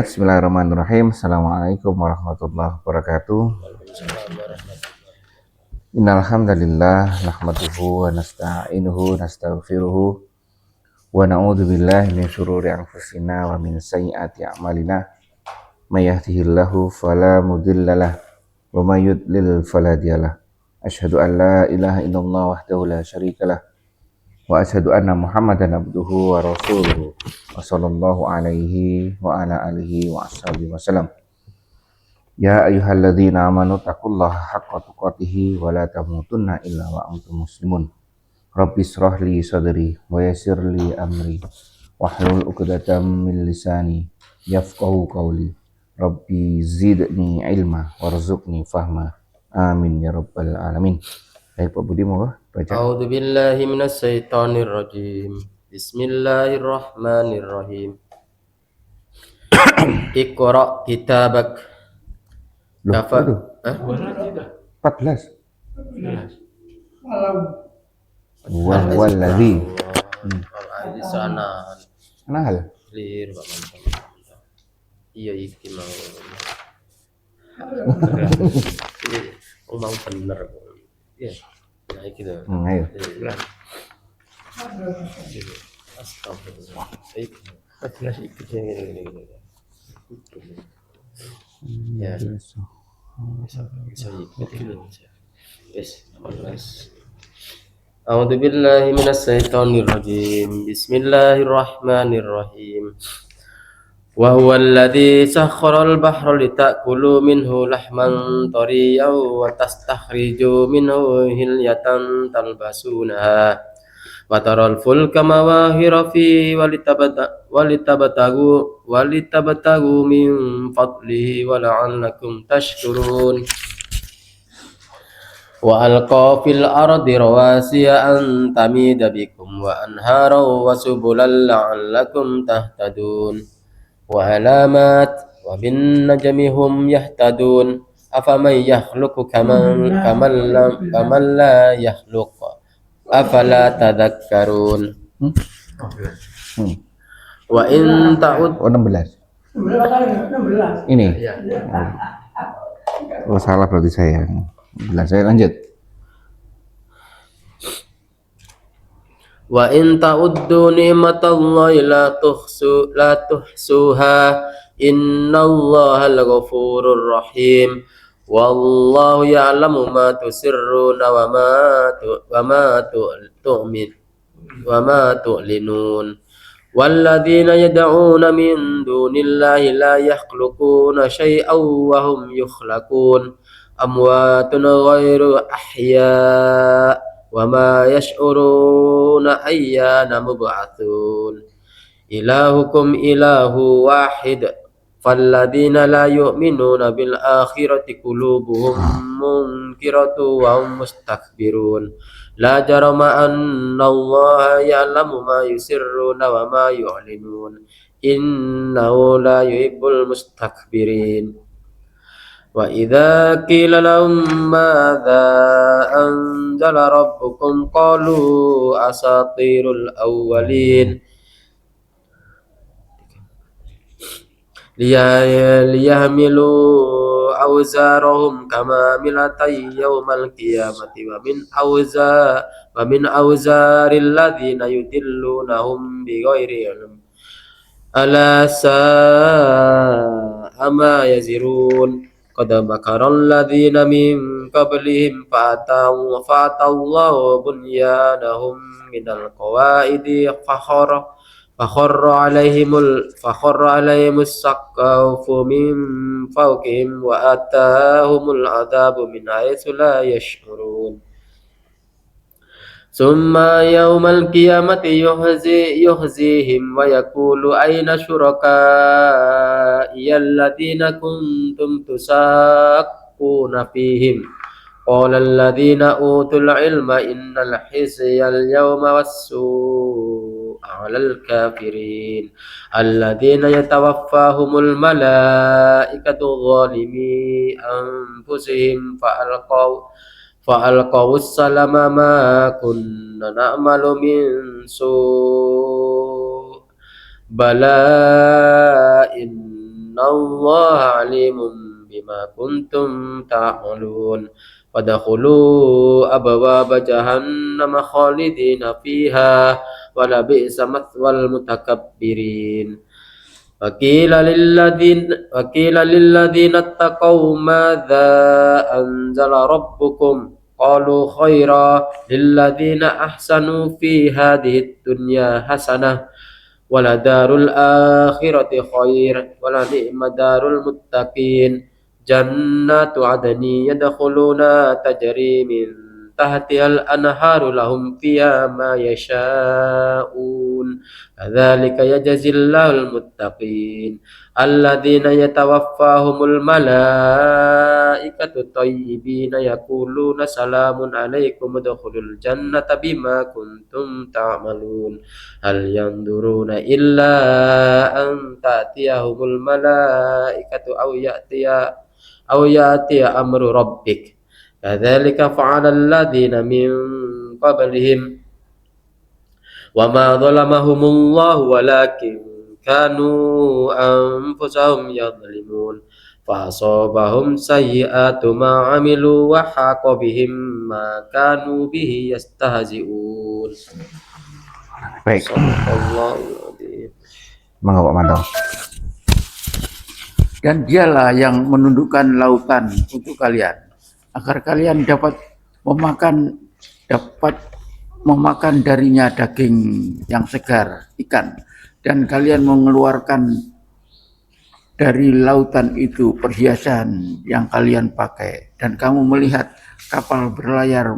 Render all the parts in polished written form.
Bismillahirrahmanirrahim. Assalamualaikum warahmatullahi wabarakatuh. Innal hamdalillah nahmaduhu wa nasta'inuhu nastaghfiruhu wa na'udzu billahi min syururi anfusina wa min sayyiati a'malina. May yahdihillahu fala mudhillalah wa may yudlil fala hadiyalah. Asyhadu an la ilaha illallah wahdahu la syarikalah wa asyhadu anna Muhammadan abduhu wa rasuluhu wa sallallahu alaihi wa ala alihi wa ashabihi wasallam. Ya ayyuhalladzina amanu taqullaha haqqa tuqatih wa la tamutunna illa wa antum muslimun. Rabbi shrah li sadri wa yassir li amri wahlul 'uqdatam min lisani yafqahu qawli. Rabbi zidni ilma warzuqni fahma. Amin ya rabbal alamin. Baik Pak Budi, mau baca. A'udzu billahi minasy syaithanir rajim. Bismillahirrahmanirrahim. Iqra kitabak. Kafa 14. Wallazi. Di sana. Nahal. Clear Pak. Iya iki mau. Mau bener. Iya. Nah iki tuh. Ayo. Astagfirullah. Ya. A'udzu billahi minasy syaithanir rajim. Bismillahirrahmanirrahim. Wa huwal ladzi sakhkharal bahra litakulu minhu lahman tariyan wa tastakhriju minhu hilyatan talbasunaha wa taral fulka mawahira fi walitabtagu min fadlihi wa la'allakum tashkurun. Wa alqa fil ardi rawasiya an tamida bikum wa anhara wa subulan la'allakum tahtadun. Wa alamat wa bin najmi hum yahtadun afaman yakhluqu kaman la yakhluq afala tadhakkarun. Wa in ta'ud 16. Ini. Oh salah berarti saya. Saya lanjut. Wa in ta'uddu ni'matallahi la tuhsuha innallaha laghafurur rahim. Wallahu ya'lamu ma tusirruna wa ma tu'linun. Walladzina yad'una min dunillahi la yakhluquna syai'an wa hum yukhlaqun. Amwatun ghairu ahya' wa ma yash'uruna ayyana mub'atsun. Ilahukum ilahu wahid falladzina la yu'minuna bil akhirati qulubuhum munkiratu wa hum mustakbirun. La jarama anna Allah ya'lamu ma yusirruna wa ma yu'linun. Innahu la yuhibbul mustakbirin. Wa idza qila lahum madza anzala rabbukum qalu asatirul awwalin liyahmilu awzarahum kama milatay yawmal qiyamati wa min awzaril ladzina yudillunahum bighairi ilm ala sa'a ma yazirun. Qad makaral ladzina min qablihim fa'atallahu bunyanahum minal qawaidi fakharra alaihimus saqafu min fawqihim wa atahumul adabu min haitsu la yash'urun. Summa yawmal qiyamati yuhzihim wa yaqulu ayna syuraka'i alladhina kuntum tusaqquna fihim. Qala alladhina utul ilma innal hizya al-yawma was-su'a 'alal kafirin alladhina yatawaffahumul malaikatu zalimi anfusihim fa'alqawus salama ma kunna na'malu min su' bala innallaha alimun bima kuntum ta'malun. Fadkhulu abwaaba jahannama khalidina fiha wa labi'sa mathwal mutakabbirin. وقيل للذين اتقوا ماذا أنزل ربكم قالوا خيرا للذين أحسنوا في هذه الدنيا حسنة ولدار الآخرة خير ولنعم دار المتقين جنات عدن يدخلونها تجري من تحتها الأنهار لهم فيها ما يشاءون كذلك يجزي الله المتقين الذين يتوفاهم الملائكة طيبين يقولون سلام عليكم ادخلوا الجنة بما كنتم تعملون هل ينظرون إلا أن تأتيهم الملائكة أو يأتي أمر ربك كذلك فعل الذين من قبلهم وما ظلمهم الله ولكن كانوا أنفسهم يظلمون فأصابهم سيئات ما عملوا وحاق بهم ما كانوا به يستهزئون. Baik, Sadaqallahul adzim. monggo Pak Manto. Dan dialah yang menundukkan lautan untuk kalian agar kalian dapat memakan darinya daging yang segar, ikan, dan kalian mengeluarkan dari lautan itu perhiasan yang kalian pakai, dan kamu melihat kapal berlayar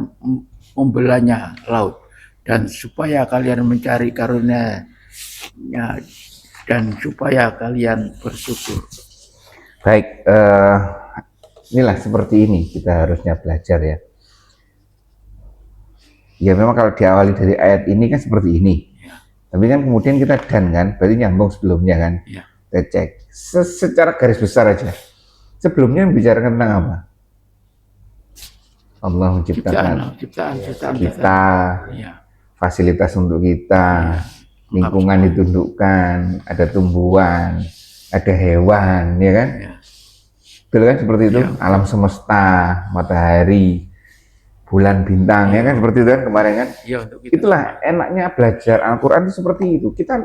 membelanya laut, dan supaya kalian mencari karunia-Nya dan supaya kalian bersyukur. Baik, inilah seperti ini kita harusnya belajar ya. Ya memang kalau diawali dari ayat ini kan seperti ini. Tapi kan kemudian kita kan, berarti nyambung sebelumnya kan. Ya. Kita cek secara garis besar aja. Sebelumnya membicarakan tentang apa? Allah menciptakan Ciptaan kita, Ya. fasilitas untuk kita, lingkungan ditundukkan, ada tumbuhan, ada hewan, ya kan? Ya. Betul kan seperti itu? Ya. Alam semesta, matahari, bulan, bintang, ya kan seperti itu kan kemarin kan? Ya, untuk kita Itulah enaknya belajar Al-Quran itu seperti itu. Kita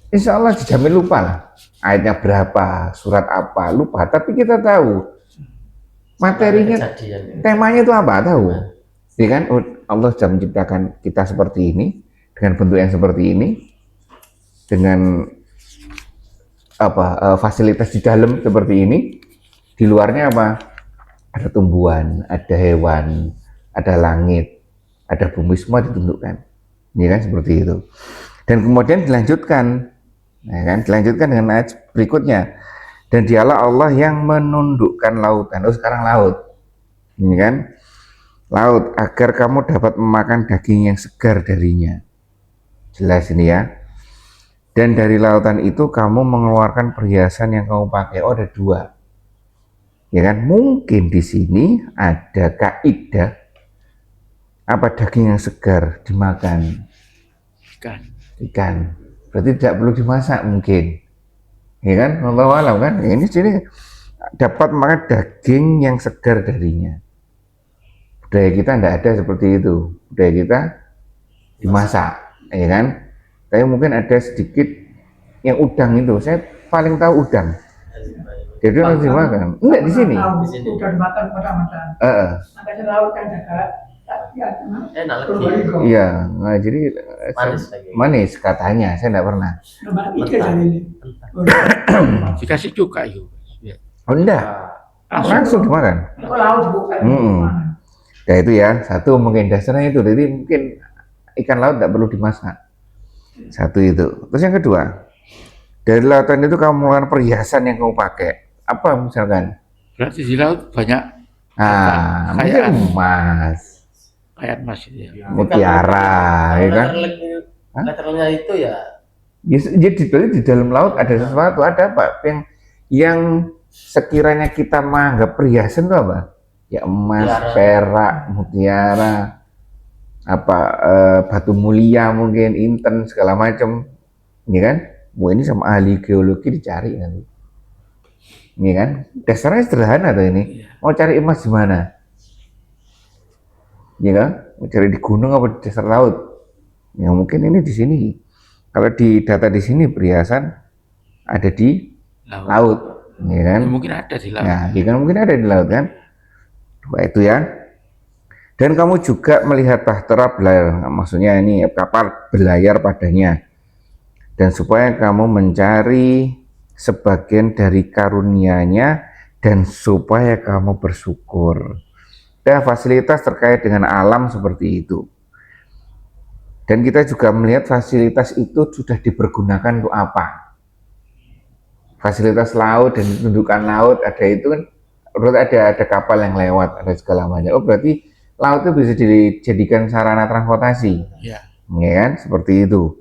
insya Allah dijamin lupa lah. Ayatnya berapa, surat apa, lupa. Tapi kita tahu materinya, temanya itu apa, tahu. Ya kan? Allah sudah menciptakan kita seperti ini, dengan bentuk yang seperti ini, dengan fasilitas di dalam seperti ini, di luarnya apa? Ada tumbuhan, ada hewan, ada langit, ada bumi, semua ditundukkan. Ini kan seperti itu. Dan kemudian dilanjutkan, ya kan? Dilanjutkan dengan ayat berikutnya. Dan dialah Allah yang menundukkan lautan. Oh, sekarang laut, ini kan? Laut agar kamu dapat memakan daging yang segar darinya. Jelas ini ya. Dan dari lautan itu kamu mengeluarkan perhiasan yang kamu pakai. Oh, ada dua. Ya kan? Mungkin di sini ada kaidah apa daging yang segar dimakan ikan. Berarti tidak perlu dimasak mungkin. Ya kan? Allah alam kan? Ini sini dapat makan daging yang segar darinya. Budaya kita tidak ada seperti itu. Budaya kita dimasak, ya kan? Tapi mungkin ada sedikit yang udang itu. Saya paling tahu udang. Jadi harus dimakan. Enggak di sini. Udah dimakan pada Ramadan. Makanya laut kan jaga. Enak lagi. Iya, nah, jadi Manis lagi. manis katanya. Saya tidak pernah. Lemak ikan jadi ini. dikasih cuka itu. Ya. Oh enggak, langsung dimakan. Kalau laut bukan. Ya itu ya, satu mungkin dasarnya itu. Jadi mungkin ikan laut tidak perlu dimasak. Satu itu. Terus yang kedua, dari lautan itu kamu mengeluarkan perhiasan yang kamu pakai. Apa misalkan? Berarti di laut banyak Mungkin emas, kayak emas itu ya. mutiara, ya kan? Letternya itu ya. Jadi di dalam laut ada sesuatu, ada apa? Yang sekiranya kita menganggap perhiasan itu apa? Ya emas, perak, mutiara, batu mulia mungkin, inten segala macam, ya kan? Wah, ini sama ahli geologi dicari nanti. Ini kan dasarnya sederhana tuh ini. Mau cari emas di mana? Ya kan? Mau cari di gunung apa di dasar laut? Ya mungkin ini di sini. Kalau di data di sini perhiasan ada di laut, ya kan? Ya, mungkin ada di laut. Nah, ya kan mungkin ada di laut kan? Dua itu ya. Dan kamu juga melihat bahtera berlayar, maksudnya ini kapal berlayar padanya. Dan supaya kamu mencari sebagian dari karunia-Nya dan supaya kamu bersyukur. Dan fasilitas terkait dengan alam seperti itu. Dan kita juga melihat fasilitas itu sudah dipergunakan untuk apa. Fasilitas laut dan tundukan laut ada itu kan, ada kapal yang lewat, ada segala macam. Oh berarti laut itu bisa dijadikan sarana transportasi. Ya. Ya kan, seperti itu.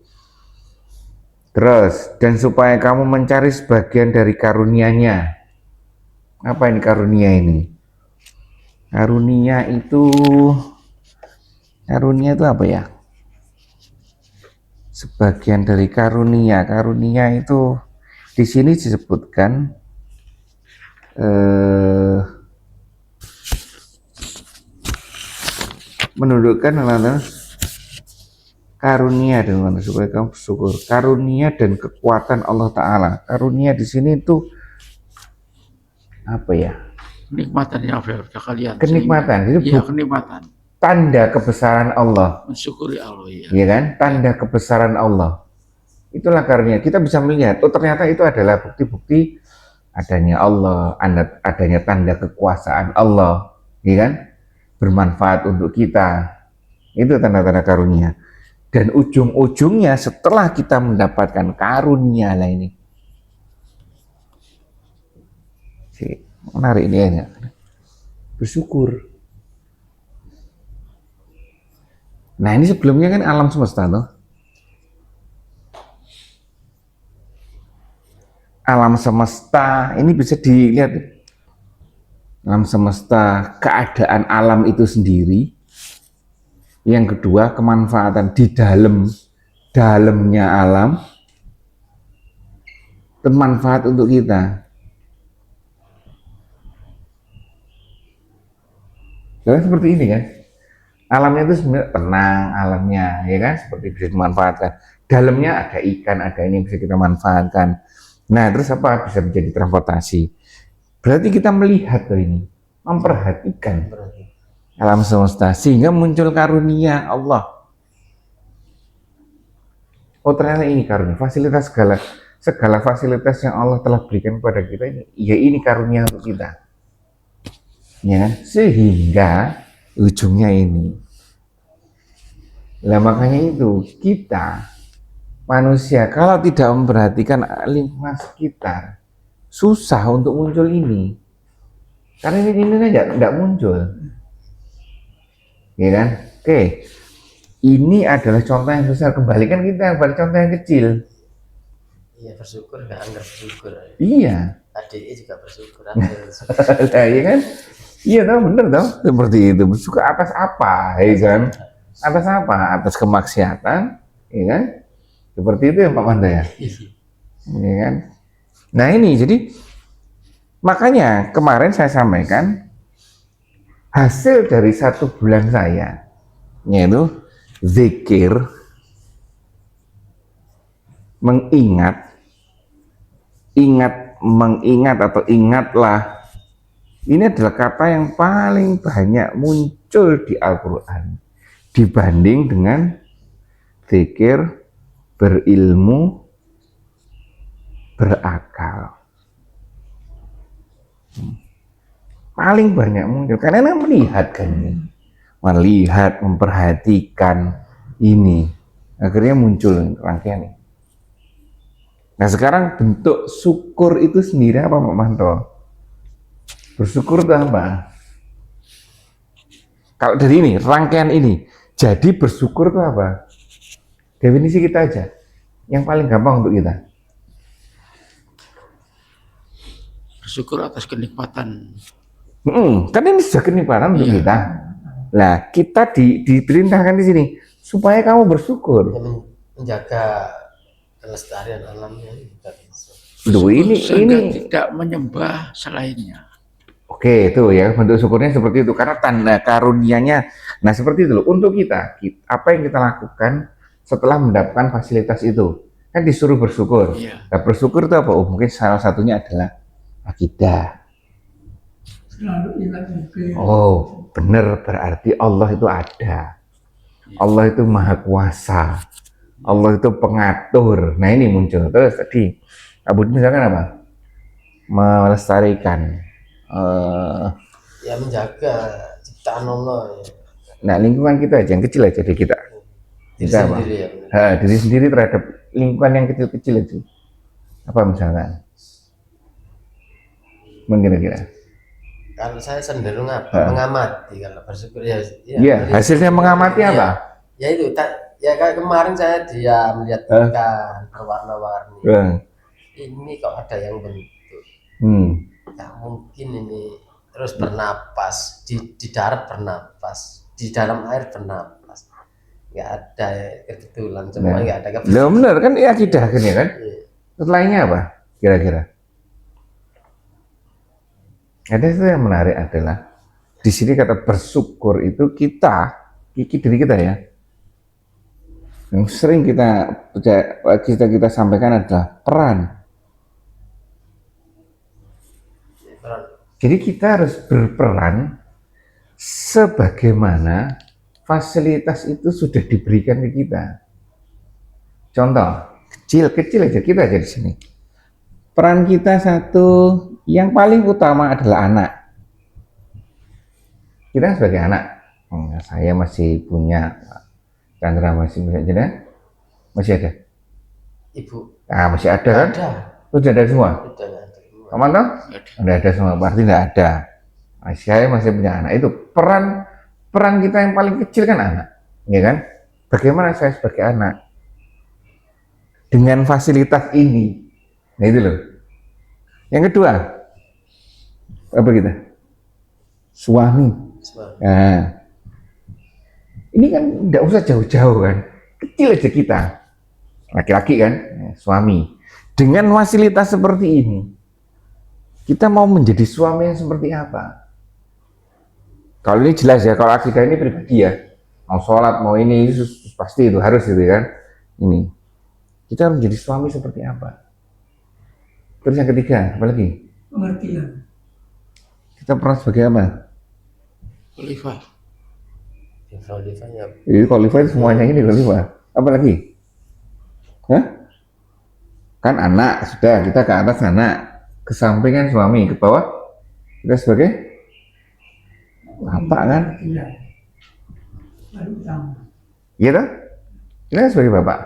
Terus, dan supaya kamu mencari sebagian dari karunia-Nya. Apa ini karunia ini? Karunia itu apa ya? Sebagian dari karunia. Karunia itu di sini disebutkan menundukkan karunia dan supaya kamu bersyukur. Karunia dan kekuatan Allah Ta'ala. Karunia di sini itu apa ya? Kenikmatan yang kalian. Kenikmatan. Itu iya, kenikmatan. Tanda kebesaran Allah. Mensyukuri Allah, ya. Iya kan? Tanda kebesaran Allah. Itulah karunia. Kita bisa melihat, oh ternyata itu adalah bukti-bukti adanya Allah, adanya tanda kekuasaan Allah, iya kan? Bermanfaat untuk kita. Itu tanda-tanda karunia. Dan ujung-ujungnya setelah kita mendapatkan karunia lah ini. Menarik ini ya. Bersyukur. Nah ini sebelumnya kan alam semesta tuh. Alam semesta ini bisa dilihat. Alam semesta, keadaan alam itu sendiri. Yang kedua, kemanfaatan di dalamnya alam, bermanfaat untuk kita. Jadi seperti ini kan, alamnya itu sebenarnya tenang, alamnya, ya kan, seperti bisa dimanfaatkan. Dalamnya ada ikan, ada ini bisa kita manfaatkan. Nah, terus apa bisa menjadi transportasi? Berarti kita melihat tuh ini, memperhatikan alam semesta sehingga muncul karunia Allah. Oh ternyata ini karunia, fasilitas segala fasilitas yang Allah telah berikan kepada kita ini, ya ini karunia untuk kita. Ya, sehingga ujungnya ini. Lah makanya itu kita manusia kalau tidak memperhatikan lingkungan sekitar susah untuk muncul ini. Karena ini aja enggak muncul. Ya kan? Oke. Ini adalah contoh yang besar. Kembalikan kita pada contoh yang kecil. Iya, bersyukur nggak anggap bersyukur. Iya. ADE juga bersyukur. Nah, iya kan? Iya tau, bener tau. Seperti itu. Bersyukur atas apa? Ya kan? Atas apa? Atas kemaksiatan. Ya kan? Seperti itu ya Pak Manda ya? Ya kan? Nah ini jadi makanya kemarin saya sampaikan hasil dari 1 bulan saya yaitu zikir, mengingat atau ingatlah, ini adalah kata yang paling banyak muncul di Al-Quran dibanding dengan zikir, berilmu, berakal. Paling banyak muncul karena melihat kan ini, melihat, memperhatikan ini, akhirnya muncul rangkaian ini. Nah sekarang bentuk syukur itu sendiri apa Pak Manto? Bersyukur itu apa? Kalau dari ini, rangkaian ini, jadi bersyukur itu apa? Definisi kita aja, yang paling gampang untuk kita. Bersyukur atas kenikmatan. Kan ini sudah kenikmatan untuk kita. Nah, kita diperintahkan di sini supaya kamu bersyukur. Menjaga Kelestarian alamnya juga bisa. Loh, Sehingga ini tidak menyembah selainnya. oke, itu ya bentuk syukurnya seperti itu karena tanda karunianya. Nah, seperti itu loh. Untuk kita, apa yang kita lakukan setelah mendapatkan fasilitas itu? Kan disuruh bersyukur. Iya. Nah, bersyukur itu apa? Oh, mungkin salah satunya adalah akidah. Selalu ingat mungkin. Oh, benar, berarti Allah itu ada. Allah itu maha kuasa. Allah itu pengatur. Nah, ini muncul. Terus tadi Abu misalkan apa? Melestarikan. Ya menjaga ciptaan Allah ya. Nah, lingkungan kita aja yang kecil aja di kita. Diri Kita apa? sendiri ya. Diri sendiri terhadap lingkungan yang kecil-kecil itu. Apa misalkan? Kira-kira. Kalau saya cenderung Ha. mengamati kalau bersyukur ya. Iya, hasilnya mengamati Iya. apa? Ya itu ya kayak kemarin saya diam melihat ikan berwarna-warni. Ini kok ada yang bentuk. Ya mungkin ini terus bernapas di darat bernapas, di dalam air bernapas. Nggak ada kebetulan, cuma nggak ada kebetulan. Loh, bener kan ya akidah kan ya kan? Iya. Terus lainnya apa? Kira-kira? Ada itu yang menarik adalah di sini kata bersyukur itu kita, diri kita ya. Yang sering kita sampaikan adalah peran. Jadi kita harus berperan sebagaimana fasilitas itu sudah diberikan ke kita. Contoh, kecil aja kita aja di sini. Peran kita satu yang paling utama adalah anak. Kita sebagai anak, saya masih punya, Chandra masih punya, jadi masih ada. Ibu. Ah, masih ada kan? Ada. Sudah ada semua. Sudah ada. Kamu tahu? Udah ada semua, berarti tidak ada. Saya masih punya anak. Itu peran kita yang paling kecil kan anak, ya kan? Bagaimana saya sebagai anak dengan fasilitas ini? Nah itu loh. Yang kedua, apa kita? Suami. Nah, ini kan tidak usah jauh-jauh kan, kecil aja kita, laki-laki kan, suami. Dengan fasilitas seperti ini, kita mau menjadi suami yang seperti apa? Kalau ini jelas ya, kalau akidah ini pribadi ya, mau sholat, mau ini pasti itu harus gitu kan. Ini, kita harus menjadi suami seperti apa? Terus yang ketiga, apa lagi? Pengertian. Kita pernah sebagai apa? Khalifah. Khalifahnya. Jadi khalifah itu semuanya ini khalifah. Apa lagi? Hah? Kan anak sudah, kita ke atas anak, ke samping kan suami, ke bawah kita sebagai bapak kan? Iya. Lalu utama. Iya toh? Kita sebagai bapak.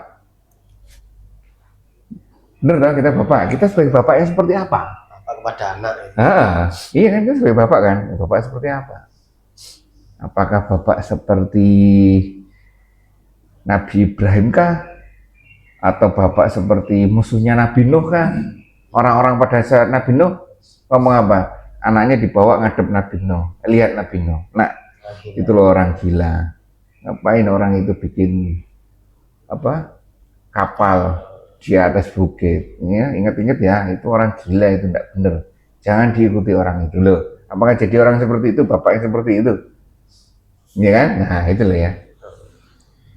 Benar dong, kita bapak. Kita sebagai bapak yang seperti apa? Apa kepada anak itu. Iya kan, kita sebagai bapak kan. Bapak seperti apa? Apakah bapak seperti Nabi Ibrahim kah? Atau bapak seperti musuhnya Nabi Nuh kah? Orang-orang pada saat Nabi Nuh ngomong apa? Anaknya dibawa ngadep Nabi Nuh. Lihat Nabi Nuh. Nah, itu loh orang gila. Ngapain orang itu bikin apa? Kapal di atas bukit. Ya, ingat-ingat ya, itu orang gila, itu tidak benar. Jangan diikuti orang itu loh. Apakah jadi orang seperti itu, bapak yang seperti itu? Ya kan? Nah, itu loh ya.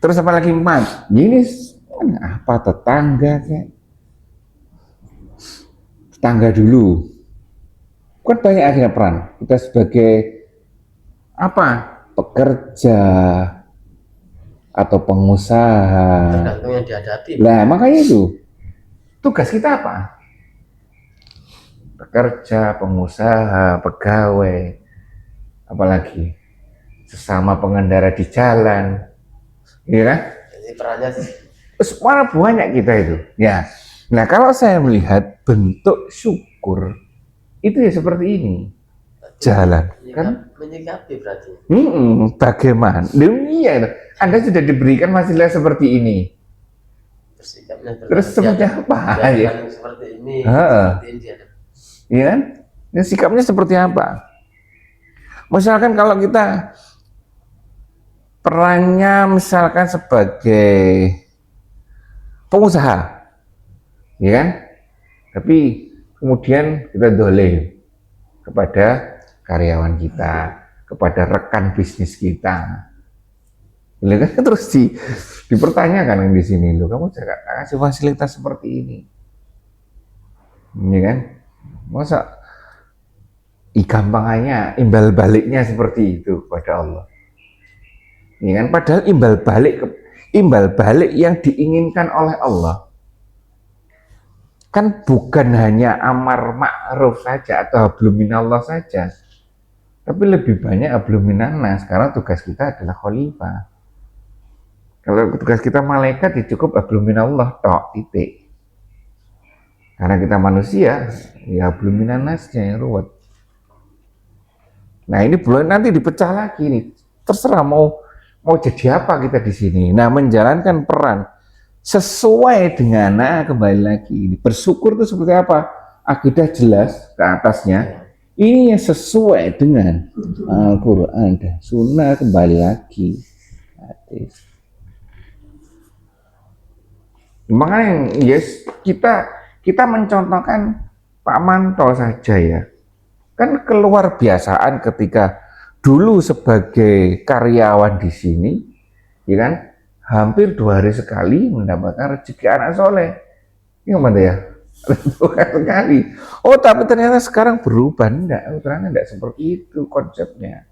Terus apa lagi Mas? Gini apa tetangga kayak? Tetangga dulu. Kan banyak akhirnya peran. Kita sebagai apa? Pekerja atau pengusaha. Tergantung yang dihadapi. Lah, makanya itu. Tugas kita apa? Pekerja, pengusaha, pegawai, apalagi sesama pengendara di jalan, iya kan? Jadi perannya Semua banyak kita itu, ya. Nah, kalau saya melihat bentuk syukur itu ya seperti ini, jalan, kan? menyikapi berarti. Bagaimana? Iya, Anda sudah diberikan fasilitas seperti ini. Bersikapnya Terus seperti apa? Ya. Seperti ini. Ha. Seperti ini dia. Iya kan? Ini sikapnya seperti apa? Misalkan kalau kita perannya misalkan sebagai pengusaha, ya kan? Tapi kemudian kita dolim kepada karyawan kita, kepada rekan bisnis kita. Kan terus dipertanyakan di sini, loh kamu jangan kasih fasilitas seperti ini, ya kan? Masa gampangannya imbal baliknya seperti itu kepada Allah, ya kan? Padahal imbal balik yang diinginkan oleh Allah kan bukan hanya amar ma'ruf saja atau hablum minallah saja, tapi lebih banyak hablum minannas, karena tugas kita adalah khalifah. Kalau tugas kita malaikat ya cukup hablum minallah tok, titik. Karena kita manusia, ya hablum minannasnya yang ruwet. Nah ini boleh nanti dipecah lagi nih, terserah mau jadi apa kita di sini. Nah menjalankan peran sesuai dengan, nah kembali lagi, bersyukur itu seperti apa? Akidah jelas ke atasnya, ini yang sesuai dengan Al-Quran dan Sunnah, kembali lagi hadis. Makanya yes, kita mencontohkan Pak Manto saja ya, kan keluar biasaan ketika dulu sebagai karyawan di sini, ya kan? Hampir 2 hari sekali mendapatkan rezeki anak soleh. Gimana ya? 2 hari sekali. Oh, tapi ternyata sekarang berubah. Ternyata enggak seperti itu konsepnya.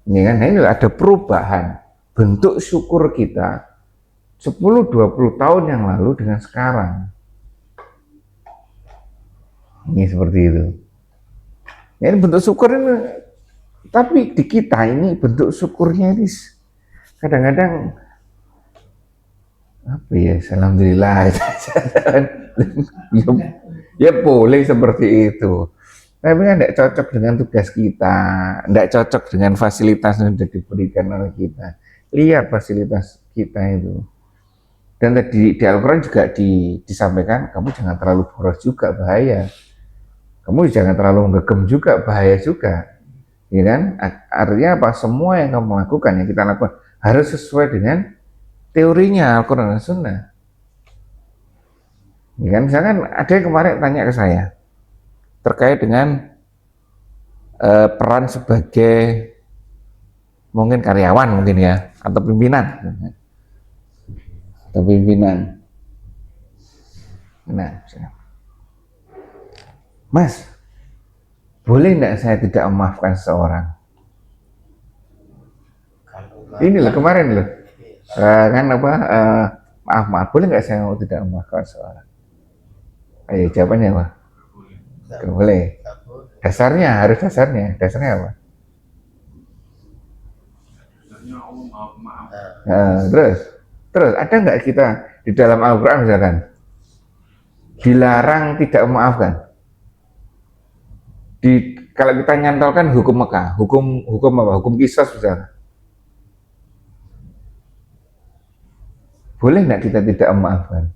Ya kan? Nah, ini ada perubahan bentuk syukur kita 10-20 tahun yang lalu dengan sekarang. Ini seperti itu. Ya, ini bentuk syukur ini, tapi di kita ini bentuk syukurnya ini kadang-kadang apa ya, alhamdulillah ya boleh seperti itu, tapi kan tidak cocok dengan tugas kita, tidak cocok dengan fasilitas yang sudah diberikan oleh kita. Lihat fasilitas kita itu, dan tadi di Al-Quran juga disampaikan, kamu jangan terlalu boros juga, bahaya. Kamu jangan terlalu gegem juga, bahaya juga, ya kan? Artinya apa? Semua yang kamu lakukan, yang kita lakukan harus sesuai dengan teorinya Al-Quran dan Sunnah. Ya kan? Misalkan ada yang kemarin tanya ke saya terkait dengan peran sebagai mungkin karyawan mungkin ya, atau pimpinan. Nah, Mas, boleh enggak saya tidak memaafkan seseorang? Ini loh kemarin loh, kan apa, maaf, boleh nggak saya tidak memaafkan seorang? Ayo jawabannya apa? Nggak boleh. Dasarnya apa? Terus ada nggak kita di dalam Al-Quran misalkan dilarang tidak memaafkan? Kalau kita nyantolkan hukum Mekah, hukum apa? Hukum qisas misalkan. Boleh nggak kita tidak memaafkan?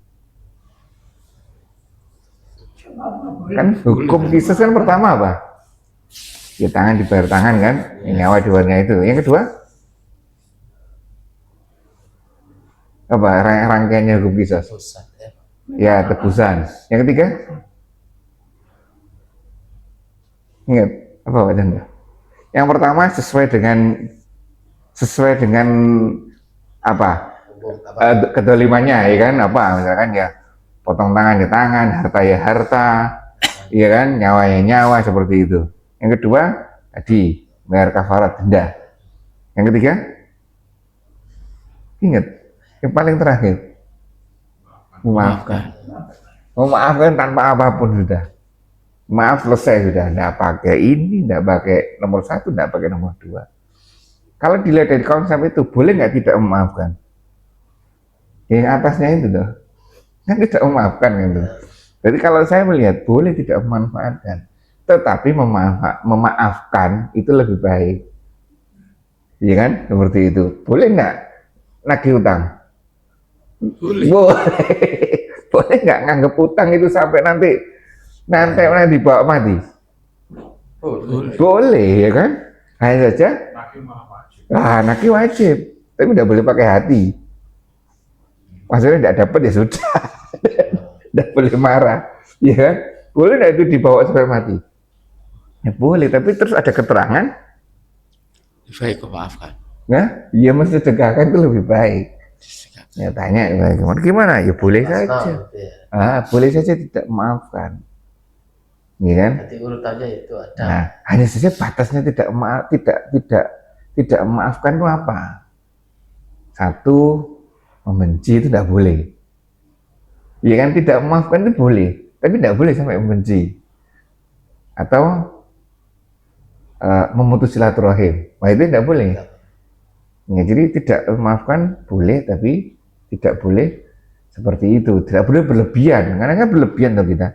Kan hukum qisas kan pertama apa? Ya tangan dibayar tangan kan, nyawa dibayarnya itu. Yang kedua apa? Rangkaiannya hukum qisas? Ya tebusan. Yang ketiga? Ingat apa Pak Chandra? Yang pertama sesuai dengan apa? Kedolimannya, ya kan, apa misalkan ya potong tangan ya tangan, harta ya harta, ya kan, nyawa ya nyawa, seperti itu. Yang kedua tadi bayar kafarat denda. Yang ketiga ingat, yang paling terakhir memaafkan tanpa apapun sudah, maaf selesai sudah, tidak pakai ini, tidak pakai nomor 1, tidak pakai nomor 2. Kalau dilihat dari konsep itu, boleh nggak tidak memaafkan? Yang atasnya itu tuh, kan tidak memaafkan gitu. Jadi kalau saya melihat boleh tidak memanfaatkan, tetapi memaafkan itu lebih baik, iya kan? Seperti itu. Boleh nggak nagih utang? Boleh. Boleh nggak nganggep utang itu sampai nanti dibawa mati? Boleh, ya kan? Hanya saja nagih wajib, tapi tidak boleh pakai hati. Maksudnya tidak dapat ya sudah, Tidak boleh marah, ya kan? Boleh nggak itu dibawa sampai mati? Ya boleh, tapi terus ada keterangan, Baik, kau maafkan. nah, ya mesti cegahkan itu lebih baik. Ya tanya gimana? Ya boleh saja. Boleh saja tidak memaafkan, ya kan? Nanti urutannya itu ada. Nah, hanya saja batasnya tidak memaafkan itu apa? Satu, membenci itu tidak boleh. Ya kan, tidak memaafkan itu boleh, tapi tidak boleh sampai membenci. Atau memutus silaturahim, wah itu tidak boleh. Ya, jadi tidak memaafkan boleh, tapi tidak boleh seperti itu. Tidak boleh berlebihan, karena kan berlebihan tuh kita.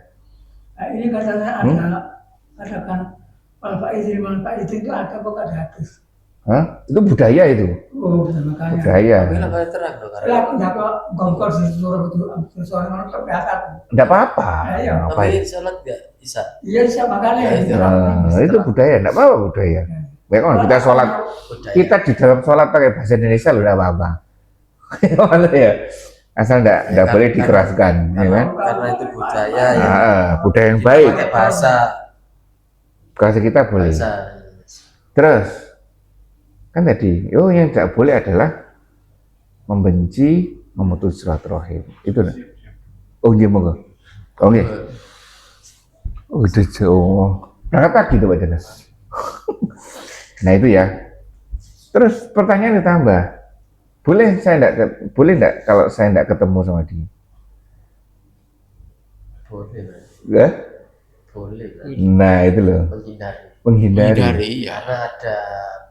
Nah, ini katanya ada kan manfaat itu ada kok ada hadis. Hah? Itu budaya itu. Oh, betul makanya. Budaya. Tapi lah kayak terang dong. Ya aku dapat gongkor sesuatu orang terbiasa. Tidak apa-apa. Iya. Tapi sholat nggak bisa. Iya siapa kali Itu budaya, tidak apa-apa budaya. Ya kan kita sholat, Budaya. kita di dalam sholat pakai bahasa Indonesia loh, tidak apa-apa. Ya, asal tidak boleh dikeraskan, ya kan? Karena itu budaya ya. Budaya yang baik. Pakai bahasa kita boleh. Terus kan tadi, yang tidak boleh adalah membenci, memutus silaturahim. Itu nah. Oh iya monggo. Oh iya. Oh itu jauh. Berangkat pagi tuh Pak Jonas. Nah itu ya. Terus pertanyaan ditambah. Boleh enggak kalau saya enggak ketemu sama dia? Boleh. Ya? Boleh. Nah itu loh. Menghindari. Ya. Karena ada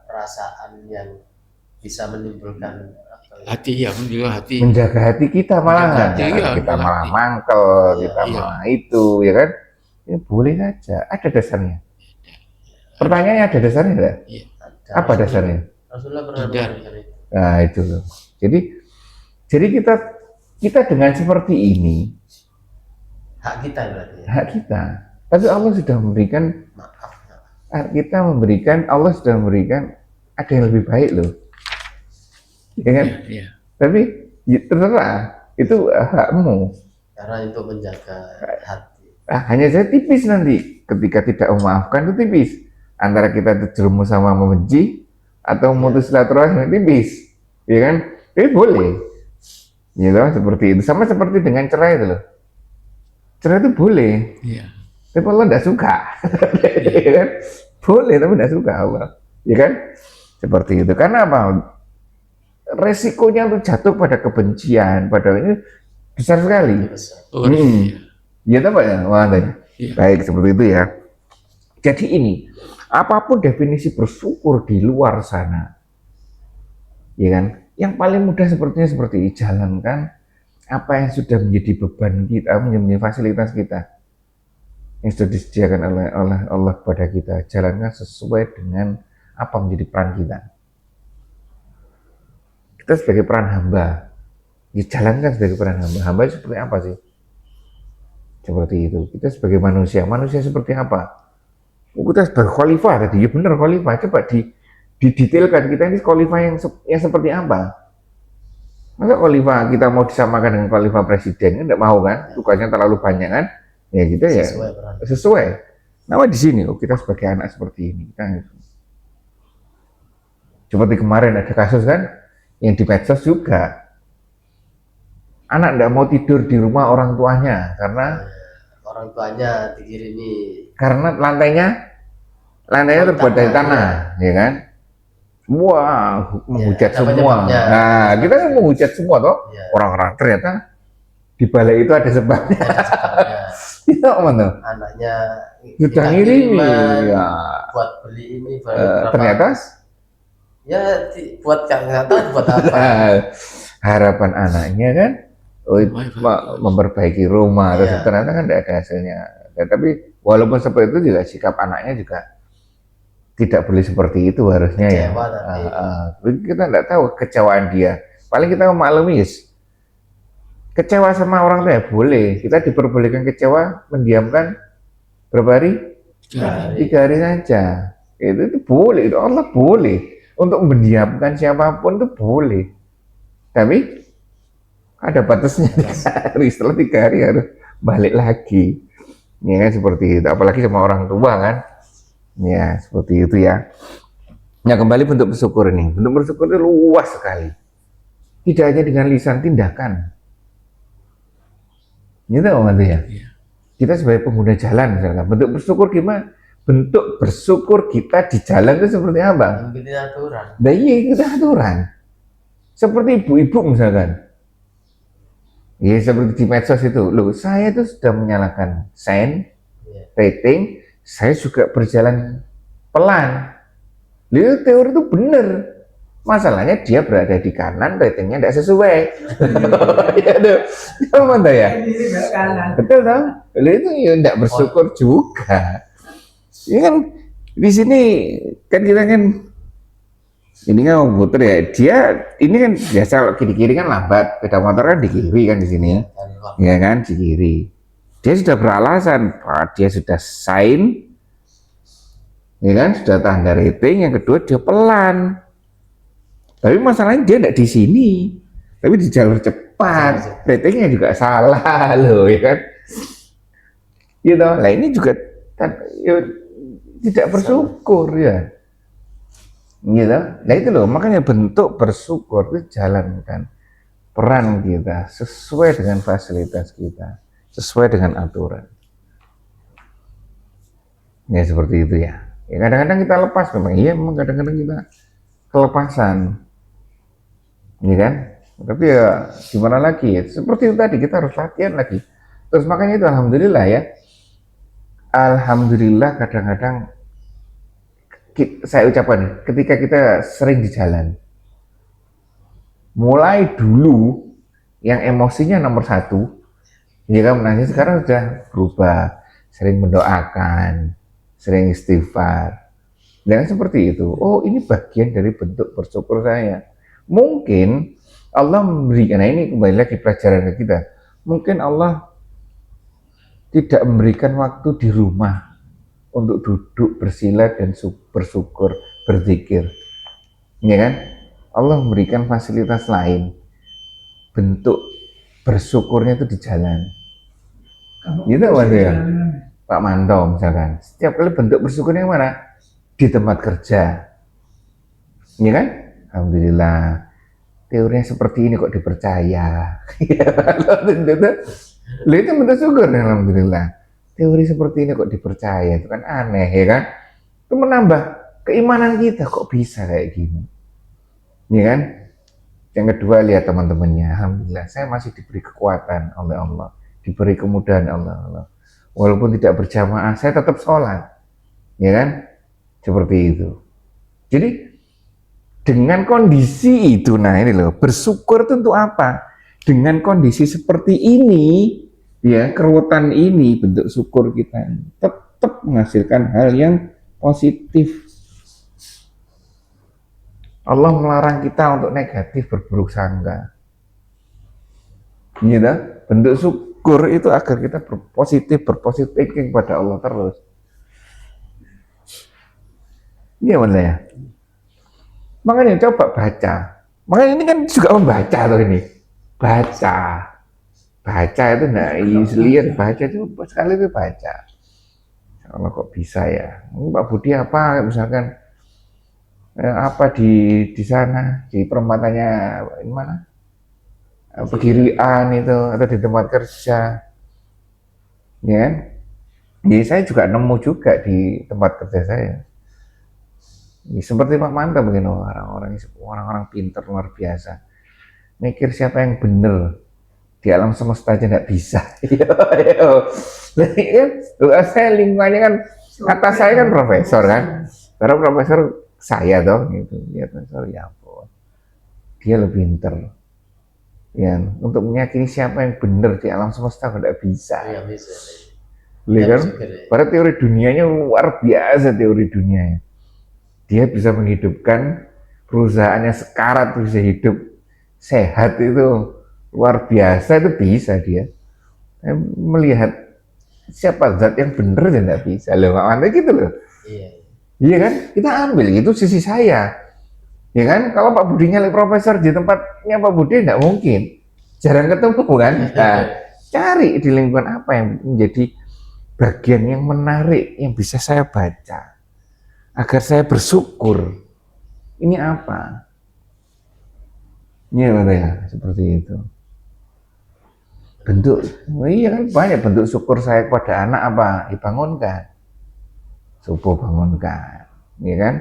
perasaan yang bisa menimbulkan Hati ya, hati. Menjaga hati kita malah. Kita malah mangkel, kita malah itu, ya kan? Ya boleh saja. Ada dasarnya. Pertanyaannya ada dasarnya enggak? Iya. Apa dasarnya? Rasulullah pernah mengatakan itu. Nah itu loh. Jadi kita dengan seperti ini Hak kita berarti. hak kita. Tapi Allah sudah memberikan, Maaf. Allah sudah memberikan ada yang lebih baik loh. Ya kan? Iya. Tapi ya, terserah itu hakmu. Karena itu menjaga hati. Hanya saja tipis nanti ketika tidak memaafkan itu tipis. Antara kita terjerumus sama membenci atau memutus silaturahim tipis. Ya kan? Tapi boleh. Ya loh, seperti itu. Sama seperti dengan cerai itu loh. Cerai itu boleh. Iya. Tapi Allah tidak suka. Ya kan? Boleh tapi tidak suka Allah. Ya kan? Seperti itu. Karena apa? Resikonya untuk jatuh pada kebencian, pada ini besar sekali. Oh, iya. Ya tahu Pak ya? Wah, Iya. baik seperti itu ya. Jadi ini, apapun definisi bersyukur di luar sana, ya kan? Yang paling mudah sepertinya seperti ini, jalankan apa yang sudah menjadi beban kita, menjadi fasilitas kita yang sudah disediakan oleh Allah kepada kita. Jalankan sesuai dengan apa menjadi peran kita. Kita sebagai peran hamba, dijalankan sebagai peran hamba. Hamba seperti apa sih? Seperti itu. Kita sebagai manusia seperti apa? Kita sebagai khalifah tadi, ya benar khalifah. Coba didetailkan kita ini khalifah yang seperti apa? Masa khalifah kita mau disamakan dengan khalifah presiden? Enggak mau kan? Tugasnya terlalu banyak kan? Ya kita ya sesuai. Nah di sini, kita sebagai anak seperti ini. Seperti kemarin ada kasus kan? Yang di medsos juga anak tidak mau tidur di rumah orang tuanya karena orang tuanya dikirimi karena lantainya terbuat dari tanah, ya kan? Semua menghujat semua. Nah, kita kan menghujat semua toh. Orang-orang ternyata di balik itu ada sebabnya. Itu apa tuh? Anaknya sudah ngirimi ya. Buat beli ini ternyata ya buat nggak tahu buat apa. Harapan anaknya kan memperbaiki rumah, terus ternyata kan tidak ada hasilnya. Tapi walaupun seperti itu juga sikap anaknya juga tidak boleh seperti itu harusnya ya. Kita tidak tahu kecewaan dia. Paling kita memaklumi kecewa sama orang tua ya boleh. Kita diperbolehkan kecewa, mendiamkan berapa hari? 3 hari saja. Itu boleh, itu Allah boleh. Untuk mendiamkan siapapun itu boleh. Tapi ada batasnya 3 hari. Setelah 3 hari harus balik lagi. Ya kan seperti itu, apalagi sama orang tua kan. Ya, seperti itu ya. Nah, kembali bentuk bersyukur ini. Bentuk bersyukur itu luas sekali. Tidak hanya dengan lisan, tindakan. Gitu kan ya? Kita sebagai pengguna jalan misalkan, bentuk bersyukur gimana? Bentuk bersyukur kita di jalan itu seperti apa? Ngikutin aturan. Nah iya, kita aturan. Seperti ibu-ibu misalkan. Ya seperti di medsos itu, loh saya itu sudah menyalakan sign, rating, saya juga berjalan pelan. Lihat teori itu benar. Masalahnya dia berada di kanan, ratingnya tidak sesuai. Ya tuh, apa ya? Betul dong. Lalu itu ya tidak bersyukur juga. Ini kan di sini kan kita kan ini kan komputer ya. Dia ini kan biasa kalau kiri-kiri kan lambat, sepeda motor kan di kiri kan di sini. Ya kan di kiri. Dia sudah beralasan, dia sudah sign, ya kan sudah tanda rating. Yang kedua dia pelan. Tapi masalahnya dia tidak di sini, tapi di jalur cepat, ratingnya juga salah loh, ya kan? Gitu. Nah ini juga ya, tidak bersyukur ya, gitu. Nah itu loh, makanya bentuk bersyukur itu jalankan peran kita sesuai dengan fasilitas kita, sesuai dengan aturan. Ya seperti itu ya. Ya kadang-kadang kita lepas memang, iya memang kadang-kadang kita kelepasan. Ini kan, tapi ya gimana lagi ya, seperti itu tadi kita harus latihan lagi. Terus makanya itu alhamdulillah ya, alhamdulillah kadang-kadang saya ucapkan ketika kita sering di jalan, mulai dulu yang emosinya nomor satu, ya kan, nah sekarang sudah berubah, sering mendoakan, sering istighfar, dan seperti itu. Oh ini bagian dari bentuk bersyukur saya. Mungkin Allah memberikan, nah ini kembali lagi pelajaran ke kita, mungkin Allah tidak memberikan waktu di rumah untuk duduk bersila dan bersyukur, berzikir, ya kan? Allah memberikan fasilitas lain, bentuk bersyukurnya itu di jalan. Gitu Mas ya, Pak Manto misalkan, setiap kali bentuk bersyukurnya mana? Di tempat kerja, ya kan? Alhamdulillah, teorinya seperti ini kok dipercaya. Lalu itu bentuk syukur, alhamdulillah. Teori seperti ini kok dipercaya, itu kan aneh ya kan? Itu menambah keimanan kita, kok bisa kayak gini, ya kan? Yang kedua lihat teman-temannya, alhamdulillah saya masih diberi kekuatan oleh Allah, diberi kemudahan Allah. Walaupun tidak berjamaah, saya tetap sholat, ya kan? Seperti itu. Jadi dengan kondisi itu, nah ini loh, bersyukur itu untuk apa? Dengan kondisi seperti ini, ya keruwetan ini, bentuk syukur kita tetap menghasilkan hal yang positif. Allah melarang kita untuk negatif, berburuk sangka. Gitu, bentuk syukur itu agar kita berpositif thinking pada Allah terus. Iya benar ya. Makanya coba baca. Makanya ini kan juga membaca loh ini. Baca itu nah lihat baca itu sekali itu baca. Allah kok bisa ya? Pak Budi apa misalkan apa di sana di perempatanya ini mana? Pegirian itu atau di tempat kerja, ya kan? Jadi saya juga nemu juga di tempat kerja saya. Seperti Pak Manta begini, orang-orang pintar luar biasa, mikir siapa yang benar di alam semesta aja nggak bisa. Saya lingkungannya kan, atas saya kan profesor kan, karena profesor saya dong gitu, ya profesor ya ampun, dia lebih pintar. Ya, untuk meyakini siapa yang benar di alam semesta nggak bisa. Iya bisa. Lihat kan, pada teori dunianya luar biasa teori dunianya. Dia bisa menghidupkan perusahaannya sekarat bisa hidup sehat, itu luar biasa, itu bisa dia melihat siapa zat yang benar dan tidak bisa loh, Pak gitu loh. Iya kan, kita ambil itu sisi saya, ya kan. Kalau Pak Budi nyali profesor di tempatnya Pak Budi tidak mungkin, jarang ketemu kan. Nah, Cari di lingkungan apa yang menjadi bagian yang menarik yang bisa saya baca agar saya bersyukur. Ini apa? Iya, ya, seperti itu. Bentuk, iya kan banyak bentuk syukur saya kepada anak apa? Dibangunkan, subuh bangunkan, ya kan?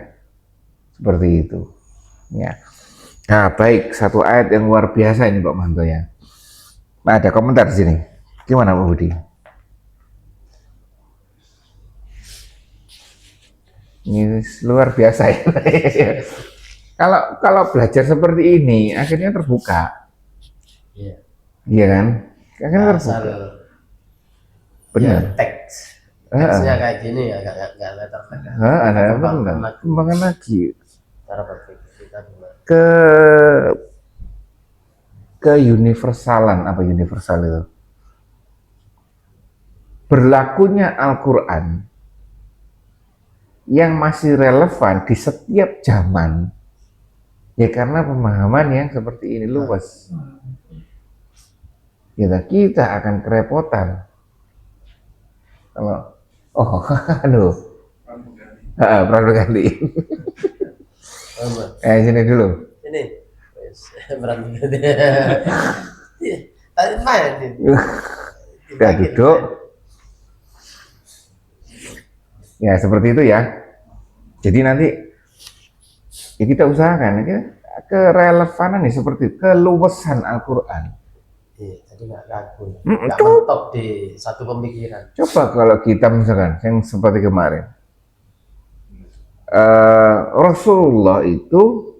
Seperti itu. Ya. Nah, baik, satu ayat yang luar biasa ini Pak Manto ya. Nah, ada komentar di sini. Gimana Pak Budi? Ini luar biasa ya. Kalau belajar seperti ini akhirnya terbuka. Iya. Iya kan? Akhirnya terbuka. Benar. Benar. Ya, teksnya kayak gini ya, nggak letter. Ada kembangkan lagi. Cara berpikir kita gimana? Ke universalan, apa universal itu? Berlakunya Al-Quran yang masih relevan di setiap zaman ya karena pemahaman yang seperti ini luas. Kita akan kerepotan kalau aduh ganti. Sini dulu. Ini berani ganti. Tadi main ini. Kita duduk. Ya seperti itu ya. Jadi nanti ya kita usahakan kerelevanan nih seperti keluasan Al-Quran. Iya, jadi nggak ragu, nggak mentok di satu pemikiran. Coba kalau kita misalkan yang seperti kemarin, Rasulullah itu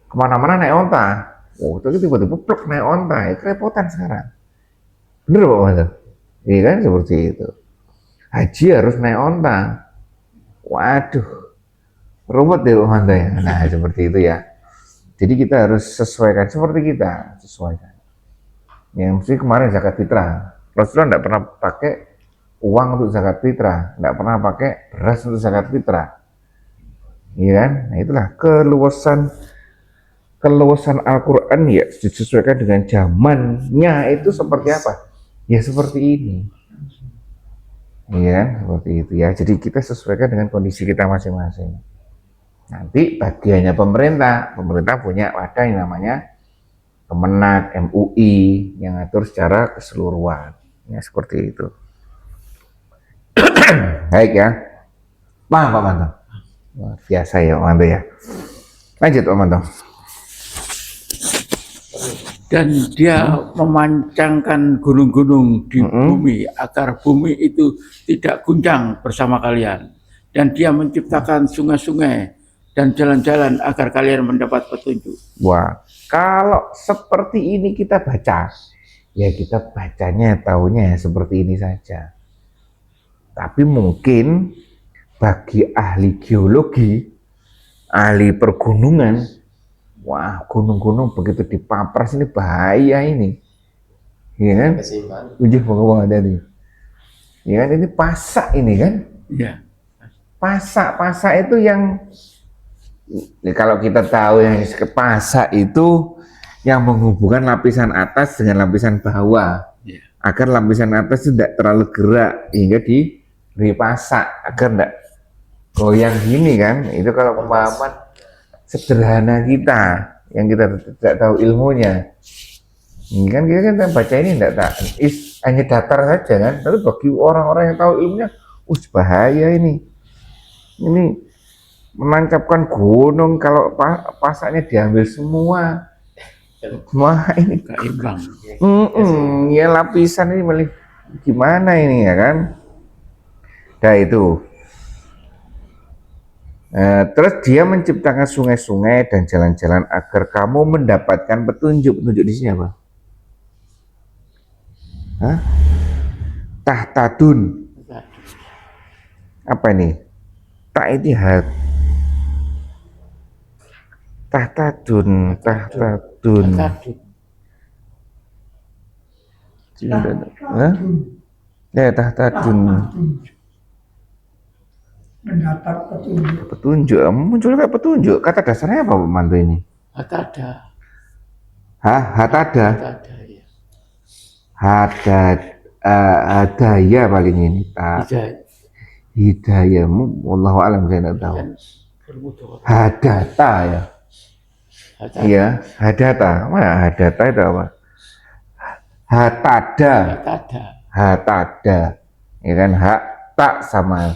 kemana-mana naik onta. Oh, itu tiba-tiba plek naik onta, ya kerepotan sekarang. Bener Pak Mas? Iya kan seperti itu. Haji harus naik onta. Waduh, ruwet deh Pak Mas ya. Nah seperti itu ya. Jadi kita harus sesuaikan seperti kita sesuaikan. Ya mesti kemarin zakat fitrah. Rasulullah tidak pernah pakai uang untuk zakat fitrah, tidak pernah pakai beras untuk zakat fitrah. Iya kan? Nah itulah keluasan Al-Quran ya disesuaikan dengan zamannya itu seperti apa? Ya seperti ini. Iya kan? Seperti itu ya. Jadi kita sesuaikan dengan kondisi kita masing-masing. Nanti bagiannya pemerintah punya wadah yang namanya Kemenak, MUI yang ngatur secara keseluruhan. Ya seperti itu. Baik ya. Pak Manto. Luar biasa ya Pak Manto ya. Lanjut Pak Manto. Dan dia memancangkan gunung-gunung di bumi agar bumi itu tidak guncang bersama kalian. Dan dia menciptakan sungai-sungai dan jalan-jalan agar kalian mendapat petunjuk. Wah, kalau seperti ini kita baca, ya kita bacanya taunya seperti ini saja. Tapi mungkin bagi ahli geologi, ahli pergunungan, wah gunung-gunung begitu dipapras ini bahaya ini. Iya kan? Uji pengawang ada nih. Iya kan ini pasak ini kan? Iya. Pasak itu yang kalau kita tahu yang pasak itu yang menghubungkan lapisan atas dengan lapisan bawah agar lapisan atas tidak terlalu gerak hingga dipasak agar tidak goyang gini kan. Itu kalau pemahaman sederhana kita yang kita tidak tahu ilmunya. Ini kan kita baca ini hanya datar saja kan, tapi bagi orang-orang yang tahu ilmunya bahaya ini menancapkan gunung kalau pasaknya diambil semua ini keimbang. Ya lapisan ini gimana ini ya kan. Nah itu terus dia menciptakan sungai-sungai dan jalan-jalan agar kamu mendapatkan petunjuk di sini apa? Tahtadun apa ini? Ta'itihad tahtadun ya tahtadun mendapat petunjuk muncul kayak petunjuk. Kata dasarnya apa Pak Manto ini? Hatada. Hatada. Ya. Hadaya paling ini hidayamu wallahu alam, saya tidak tahu. Hadata ya. Iya, hadata. Mana hadata itu apa? Hatada. Ya kan, hak tak sama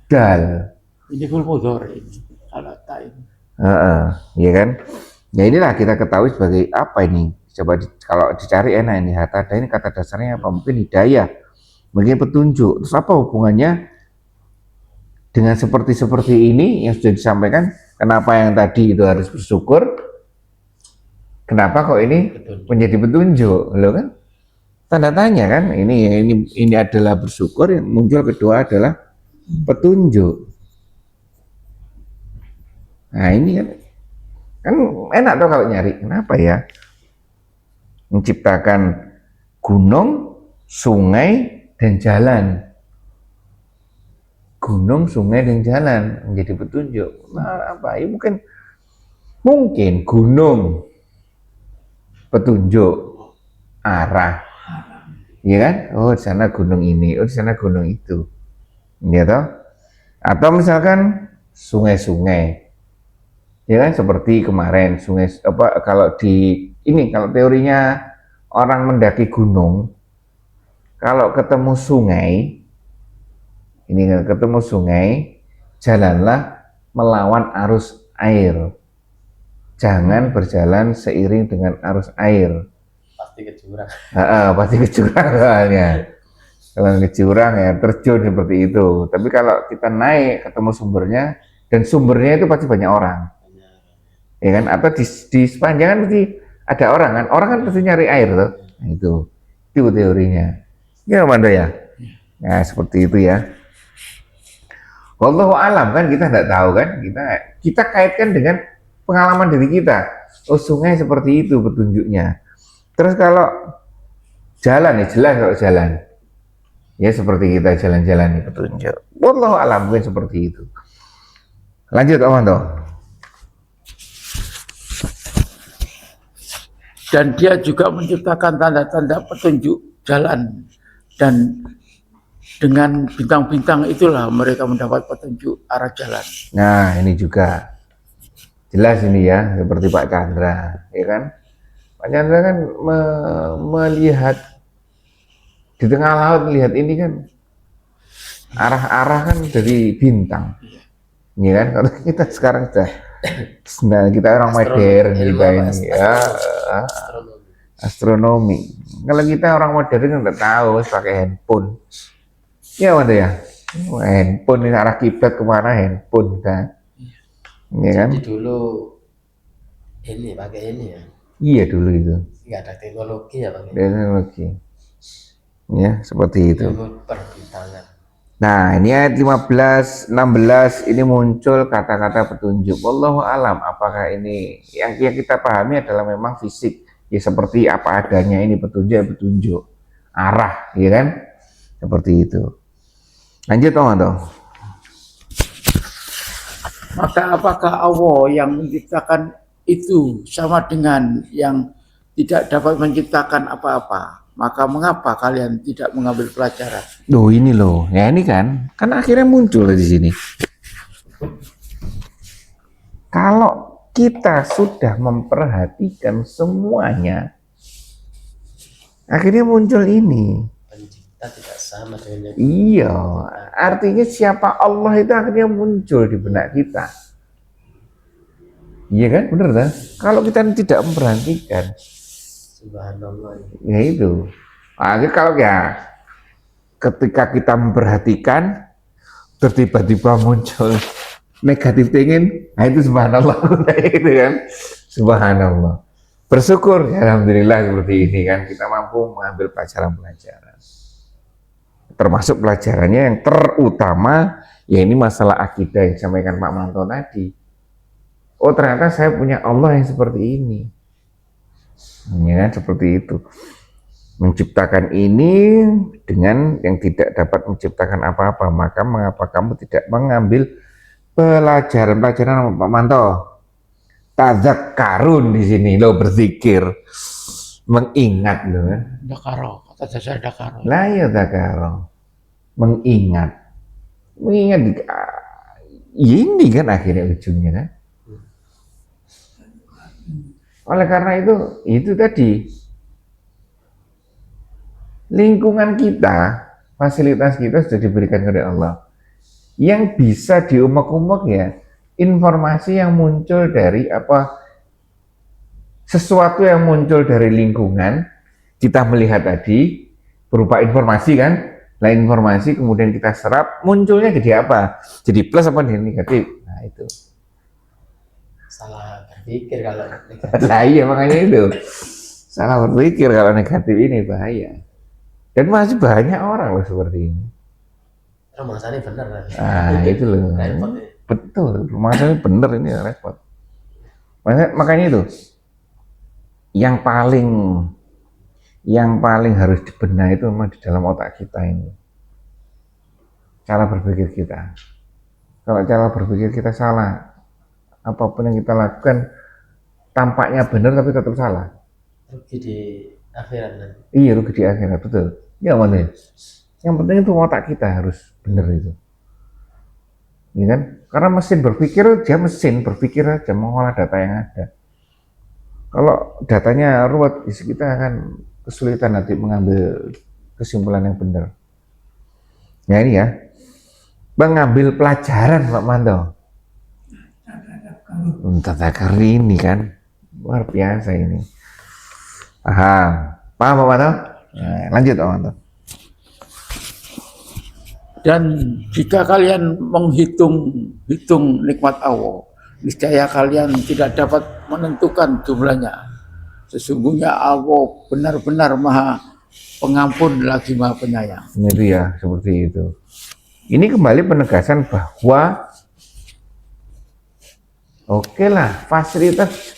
dal. Ini full motor ini. Kalau tak ini. Ya kan? Ya inilah kita ketahui sebagai apa ini. Coba kalau dicari enak ini, hatada ini kata dasarnya apa? Mungkin hidayah, mungkin petunjuk. Terus apa hubungannya dengan seperti ini yang sudah disampaikan? Kenapa yang tadi itu harus bersyukur? Kenapa kok ini menjadi petunjuk? Loh kan? Tanda tanya kan? Ini adalah bersyukur, yang muncul kedua adalah petunjuk. Nah ini kan enak tuh kalau nyari. Kenapa ya? Menciptakan gunung, sungai, dan jalan. Gunung, sungai, dan jalan menjadi petunjuk. Nah, apa? Ya mungkin gunung petunjuk arah. Iya kan? Oh, di sana gunung ini, oh di sana gunung itu. Ya toh? Atau misalkan sungai-sungai. Ya kan, seperti kemarin sungai apa kalau teorinya orang mendaki gunung, kalau ketemu sungai, jalanlah melawan arus air. Jangan berjalan seiring dengan arus air. Pasti ke jurang. Pasti ke jurang soalnya. Kalau ke jurang ya terjun seperti itu. Tapi kalau kita naik ketemu sumbernya, dan sumbernya itu pasti banyak orang. Ya kan, atau di sepanjang kan pasti ada orang kan pasti nyari air tuh. Nah, itu teorinya ya Mando ya. Nah seperti itu ya, wallahu alam kan, kita tidak tahu kan, kita kaitkan dengan pengalaman diri kita. Oh sungai seperti itu petunjuknya. Terus kalau jalan ya jelas, kalau jalan ya seperti kita jalan-jalan petunjuk. Wallahu alam mungkin seperti itu. Lanjut Om. Dan dia juga menciptakan tanda-tanda petunjuk jalan, dan dengan bintang-bintang itulah mereka mendapat petunjuk arah jalan. Nah ini juga jelas ini ya, seperti Pak Chandra, ya kan? Pak Chandra kan melihat di tengah laut, melihat ini kan arah-arah kan dari bintang, ya kan? Kalau kita sekarang sudah kita orang modern kita ini ya, astronomi. Kalau kita orang modern kan udah tahu pakai handphone. Ya Mas ya. Handphone ini arah kiblat kemana, handphone kan. Iya kan? Jadi dulu ini pakai ini ya. Iya dulu itu. Nggak ada teknologi ya pakai. Teknologi. Ya seperti itu. Perbintangan. Nah ini ayat 15, 16 ini muncul kata-kata petunjuk. Wallahu alam, apakah ini yang kita pahami adalah memang fisik, ya seperti apa adanya ini petunjuk arah, ya kan? Seperti itu. Lanjut dong. Maka apakah Allah yang menciptakan itu sama dengan yang tidak dapat menciptakan apa-apa? Maka mengapa kalian tidak mengambil pelajaran? Loh ini loh, ya ini kan akhirnya muncul di sini. Kalau kita sudah memperhatikan semuanya, akhirnya muncul ini. Pencipta tidak sama dengan yang Iya, artinya siapa Allah itu akhirnya muncul di benak kita. Iya kan, bener kan? Kalau kita tidak memperhatikan, subhanallah. ya itu. Akhirnya kalau ya ketika kita memperhatikan, terus tiba-tiba muncul negatif thinking, nah itu subhanallah, itu kan, subhanallah. Bersyukur, ya alhamdulillah seperti ini kan, kita mampu mengambil pelajaran-pelajaran. Termasuk pelajarannya yang terutama, ya ini masalah akidah yang disampaikan Pak Manto tadi. Oh ternyata saya punya Allah yang seperti ini. Ya, seperti itu. Menciptakan ini dengan yang tidak dapat menciptakan apa-apa, maka mengapa kamu tidak mengambil pelajaran-pelajaran Pak Manto? Tazakkarun di sini lo, berzikir, mengingat lo kan. Zakaro, kata Tadzakaro. La yadzakaro. Mengingat ini kan akhirnya ujungnya kan. Oleh karena itu tadi lingkungan kita, fasilitas kita sudah diberikan oleh Allah. Yang bisa diumek-umek ya informasi yang muncul dari sesuatu yang muncul dari lingkungan kita melihat tadi berupa informasi kan. Nah informasi kemudian kita serap, munculnya jadi apa? Jadi plus apa jadi negatif? Nah itu. Salah berpikir kalau negatif. Nah iya makanya itu. Salah berpikir kalau negatif ini bahaya. Dan masih banyak orang loh seperti ini. Masanya bener kan? Ah itu loh. Repot ya. Betul, masanya bener ini repot. Makanya itu. Yang paling harus dibenahi itu memang di dalam otak kita ini. Cara berpikir kita. Kalau cara berpikir kita salah, apapun yang kita lakukan tampaknya benar tapi tetap salah. Rugi di akhirat nanti. Iya, rugi di akhirat, betul. Ya mana? Yang penting itu otak kita harus benar itu. Ya kan? Karena mesin berpikir, dia mesin berpikir aja mengolah data yang ada. Kalau datanya ruwet, kita akan kesulitan nanti mengambil kesimpulan yang benar. Ya ini ya, mengambil pelajaran Pak Manto. Tadzakaro ini kan luar biasa ini. Paham Pak Manto? Nah, lanjut Pak Manto. Dan jika kalian menghitung nikmat Allah, niscaya kalian tidak dapat menentukan jumlahnya. Sesungguhnya Allah benar-benar Maha Pengampun lagi Maha Penyayang. Itu ya, seperti itu. Ini kembali penegasan bahwa oke lah, fasilitas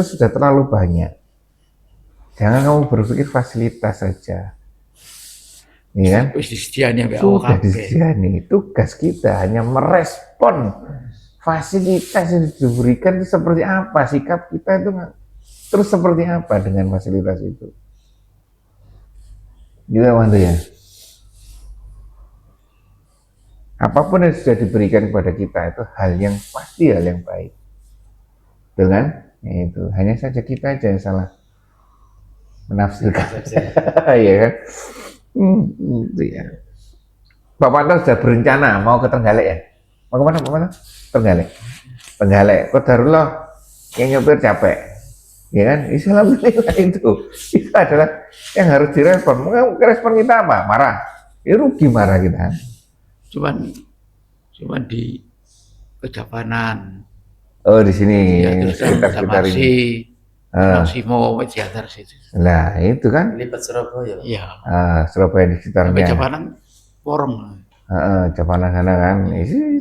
sudah terlalu banyak. Jangan kamu berpikir fasilitas saja. Iya kan? Sudah disediani. Tugas kita hanya merespon fasilitas yang diberikan itu seperti apa, sikap kita itu terus seperti apa dengan fasilitas itu. Gitu Mantu ya. Apapun yang sudah diberikan kepada kita itu hal yang pasti, hal yang baik. Betul kan? Ya, itu hanya saja kita aja yang salah menafsirkan. Iya kan? Itu ya. Pak Manto sudah berencana mau ke Trenggalek ya? Mau kemana Pak Manto? Trenggalek. Qadarullah yang nyopir capek. Ya kan? Alhamdulillah itu adalah yang harus direspon. Respon kita apa? Marah. Ya rugi marah kita. Cuman di Kejapanan. Oh di sini Ya, sekitar ini. Maksimo Jatar situ. Nah itu kan. Lipat Surabaya. Iya. Surabaya di sekitarnya. Kejapanan Porong. Kejapanan sana kan.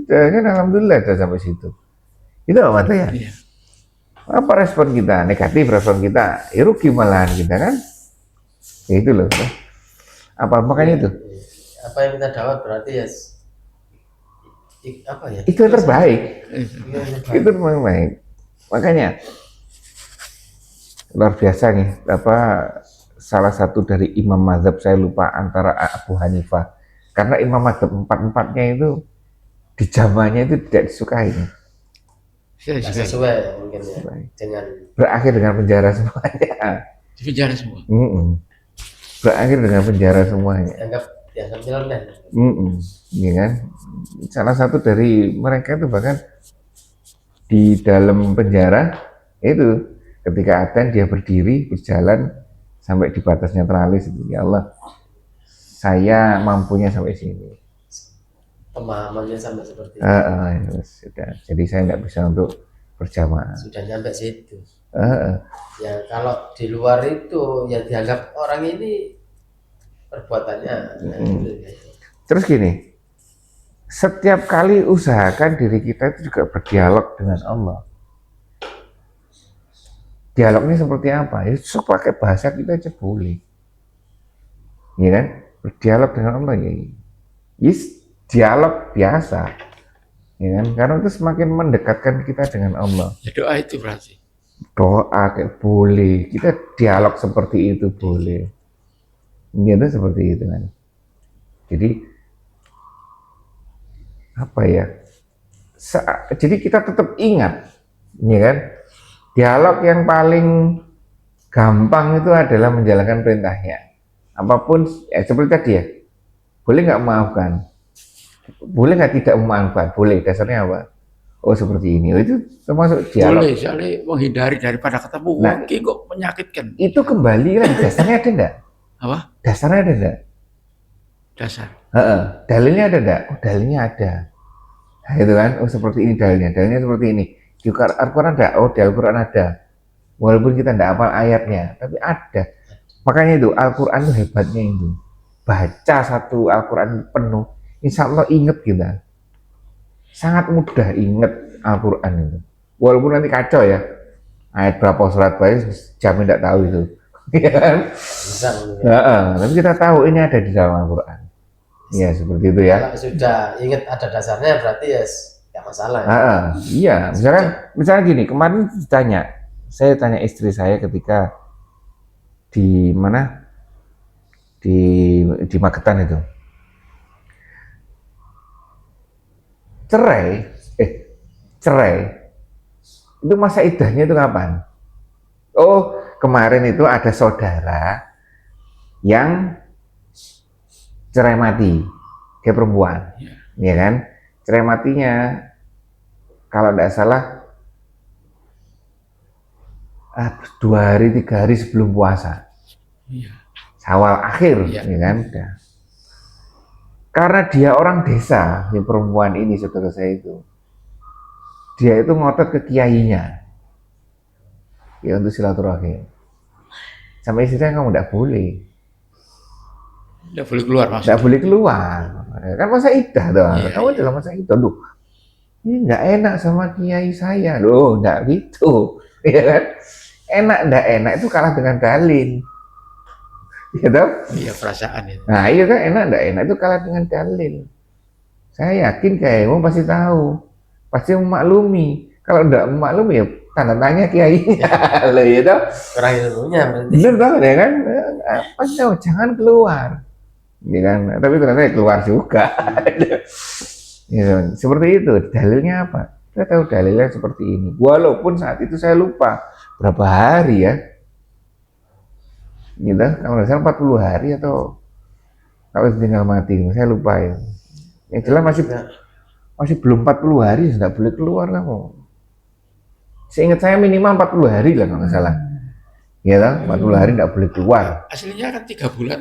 Kan alhamdulillah sudah sampai situ. Itu apa tuh ya? Iya. Apa respon kita? Negatif respon kita. Ya rugi malahan kita kan. Ya itu loh. Apa makanya itu? Apa yang kita dapat berarti ya apa ya? Itu yang terbaik. Itu yang baik. Makanya luar biasa nih. Salah satu dari imam mazhab saya lupa antara Abu Hanifah. Karena imam mazhab empat-empatnya itu di zamannya itu tidak disukai. Tidak sesuai mungkin ya dengan berakhir dengan penjara semuanya. Di penjara semua. Berakhir dengan penjara semuanya. Dianggap nyeleneh. Ya kan? Salah satu dari mereka itu bahkan di dalam penjara itu ketika adzan dia berdiri berjalan sampai di batasnya teralis itu. Ya Allah, saya mampunya sampai sini. Pemahamannya sampai seperti itu. Sudah. Jadi saya nggak bisa untuk berjamaah. Sudah nyampe situ. Ya kalau di luar itu ya dianggap orang ini perbuatannya. Terus gini, setiap kali usahakan diri kita itu juga berdialog dengan Allah. Dialognya seperti apa? Ya pakai bahasa kita aja boleh. Ya kan? Berdialog dengan Allah ya. Yes, dialog biasa. Ya kan? Karena itu semakin mendekatkan kita dengan Allah. Ya, doa itu berarti. Doa kayak boleh. Kita dialog seperti itu boleh. Gitu seperti itu kan. Jadi apa ya? Jadi kita tetap ingat, ya kan? Dialog yang paling gampang itu adalah menjalankan perintahnya. Apapun, seperti tadi ya, boleh nggak memaafkan? Boleh nggak tidak memaafkan? Boleh. Dasarnya apa? Oh seperti ini. Oh, itu termasuk dialog. Boleh, soalnya menghindari daripada ketemu. Nah, Wah, ini kok menyakitkan. Itu kembali kan dasarnya ada enggak? Apa? Dasarnya ada enggak? Dasar. Dalilnya ada enggak? Oh, dalilnya ada. Nah, itu kan, oh seperti ini dalilnya. Dalilnya seperti ini. Di Al-Quran ada. Oh, di Al-Quran ada. Walaupun kita enggak hafal ayatnya, tapi ada. Makanya itu Al-Quran itu hebatnya itu. Baca satu Al-Quran penuh, insya Allah inget kita. Sangat mudah inget Al-Quran itu. Walaupun nanti kacau ya. Ayat berapa surat baik, jamin tidak tahu itu. Ya kan? Tapi kita tahu ini ada di dalam Al-Quran. Ya seperti itu ya. Kalau sudah ingat ada dasarnya berarti ya nggak masalah. Iya, misalnya gini, kemarin saya tanya istri saya ketika di mana di Magetan itu, cerai itu masa iddahnya itu kapan? Oh, kemarin itu ada saudara yang cerai mati, dia perempuan, ya kan? Cerai matinya kalau tidak salah 2 hari 3 hari sebelum puasa, Syawal akhir, ya kan? Karena dia orang desa, yang perempuan ini saudara saya itu, dia itu ngotot ke kiainya, ya untuk silaturahim. Sama istri saya, kamu tidak boleh. Tidak boleh keluar maksudnya. Tidak boleh keluar. Kan masa iddah doang. Kamu dalam masa iddah. Loh, ini nggak enak sama kiai saya. Loh, nggak gitu. Ya kan? Enak nggak enak itu kalah dengan dalil. Ya toh? Iya, perasaan itu. Nah, iya kan, enak nggak enak itu kalah dengan dalil. Saya yakin kiaimu pasti tahu. Pasti memaklumi. Kalau nggak memaklumi ya tanda tanya kiainya. Loh, ya toh? Kurang ilmunya berarti. Bener banget ya kan? Pasti tahu, jangan keluar. Ya kan? Tapi ternyata keluar juga. Ya, seperti itu. Dalilnya apa? Saya tahu dalilnya seperti ini. Walaupun saat itu saya lupa berapa hari ya. Gitu, kalau nggak salah 40 hari atau kalau tinggal mati, saya lupa ya. Yang jelas masih belum 40 hari, tidak boleh keluar kamu. Seingat saya minimal 40 hari lah kalau nggak salah. Ya kan? 40 hari tidak boleh keluar. Aslinya kan 3 bulan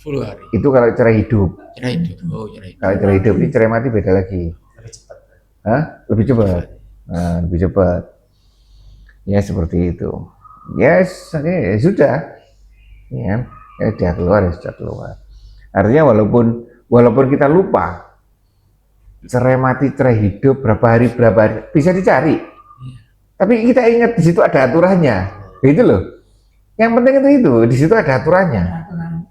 10 hari. Itu kalau cerai hidup. Cerai hidup. Oh, cerai hidup. Kalau cerai hidup, ini cerai mati beda lagi. Lebih cepat. Hah? Lebih cepat. Nah, lebih cepat. Ya seperti itu. Yes, ya sudah. Ya, dia keluar, ya sudah keluar. Artinya walaupun kita lupa cerai mati, cerai hidup berapa hari bisa dicari. Tapi kita ingat di situ ada aturannya. Gitu loh. Yang penting itu di situ ada aturannya.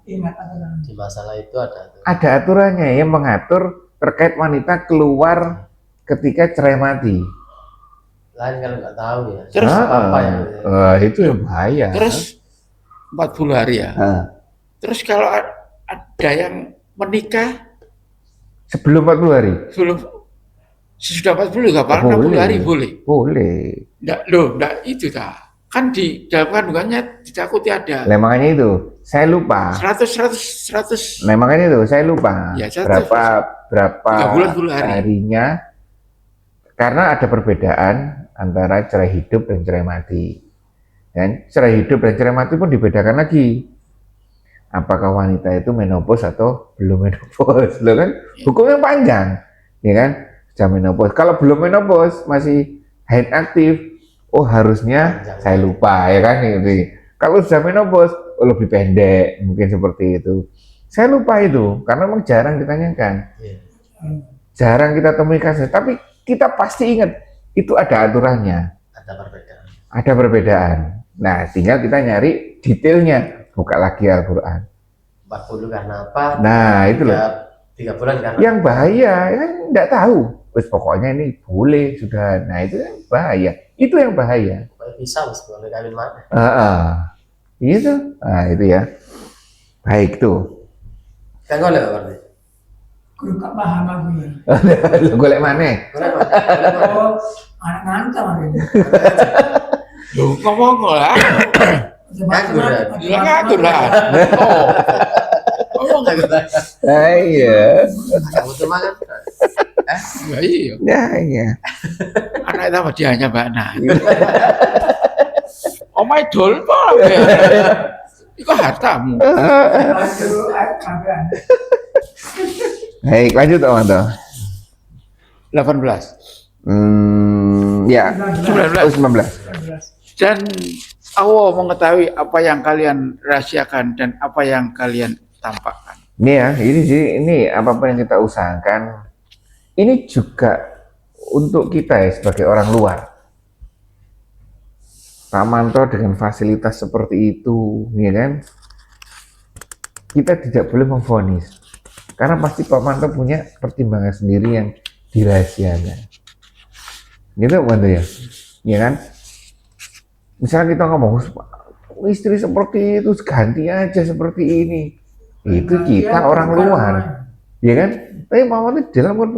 Ingat aturan. Di masalah itu ada aturan. Ada aturannya yang mengatur terkait wanita keluar ketika cerai mati. Lain kalau nggak tahu ya. Terus apa ya? Itu yang bahaya. Terus 40 hari ya. Terus kalau ada yang menikah sebelum 40 hari? Sesudah 40 nggak apa-apa, 60 hari boleh? Boleh. Enggak itu dah. Kan di dalam kandungannya ditakuti ada. Nah, makanya itu, saya lupa. 100. Nah, makanya itu, saya lupa. Ya, berapa 3 bulan 10 hari. harinya. Karena ada perbedaan antara cerai hidup dan cerai mati. Dan cerai hidup dan cerai mati pun dibedakan lagi. Apakah wanita itu menopause atau belum menopause? Loh kan, hukumnya panjang, ya kan? Sudah menopause. Kalau belum menopause, masih haid aktif, oh harusnya saya lupa, ya kan? Gitu. Kalau sudah menopause, oh lebih pendek, mungkin seperti itu. Saya lupa itu, karena memang jarang ditanyakan. Jarang kita temui kasus, tapi kita pasti ingat, itu ada aturannya. Ada perbedaan. Nah, tinggal kita nyari detailnya, buka lagi Al-Quran. 40 karena apa? Nah, itu loh. 3 bulan karena yang bahaya, kan nggak tahu. Terus pokoknya ini boleh, sudah. Nah, itu yang bahaya. Itu yang bahaya. bisa boleh kawin mana? Gitu. Nah, itu ya. Baik tuh. Kan golek berarti. Guru gak paham aku ya. Lu golek mana? Oh, anak ngancam hari ini. Loh, ngomong lah. Nganggur, Ya ngatur lah. Oh, ngomong Iya. Kamu tuh makan. ya iya. Ya, iya. Anak itu apa dia hanya Mbak Nah. Omai dol apa? Itu hartamu. Aduh, kabehan. Baik, lanjut Om Anto. 18. Ya, 19. 19. Dan Allah mengetahui apa yang kalian rahasiakan dan apa yang kalian tampakkan. Ini ya, ini apapun yang kita usahakan, ini juga untuk kita ya sebagai orang luar. Pak Manto dengan fasilitas seperti itu, ya kan? Kita tidak boleh memvonis, karena pasti Pak Manto punya pertimbangan sendiri yang dirahasiakan. Gitu Pak Manto ya, ya kan? Misalnya kita ngomong istri seperti itu ganti aja seperti ini, itu kita orang luar, ya kan? Tapi Pak Manto dalam kan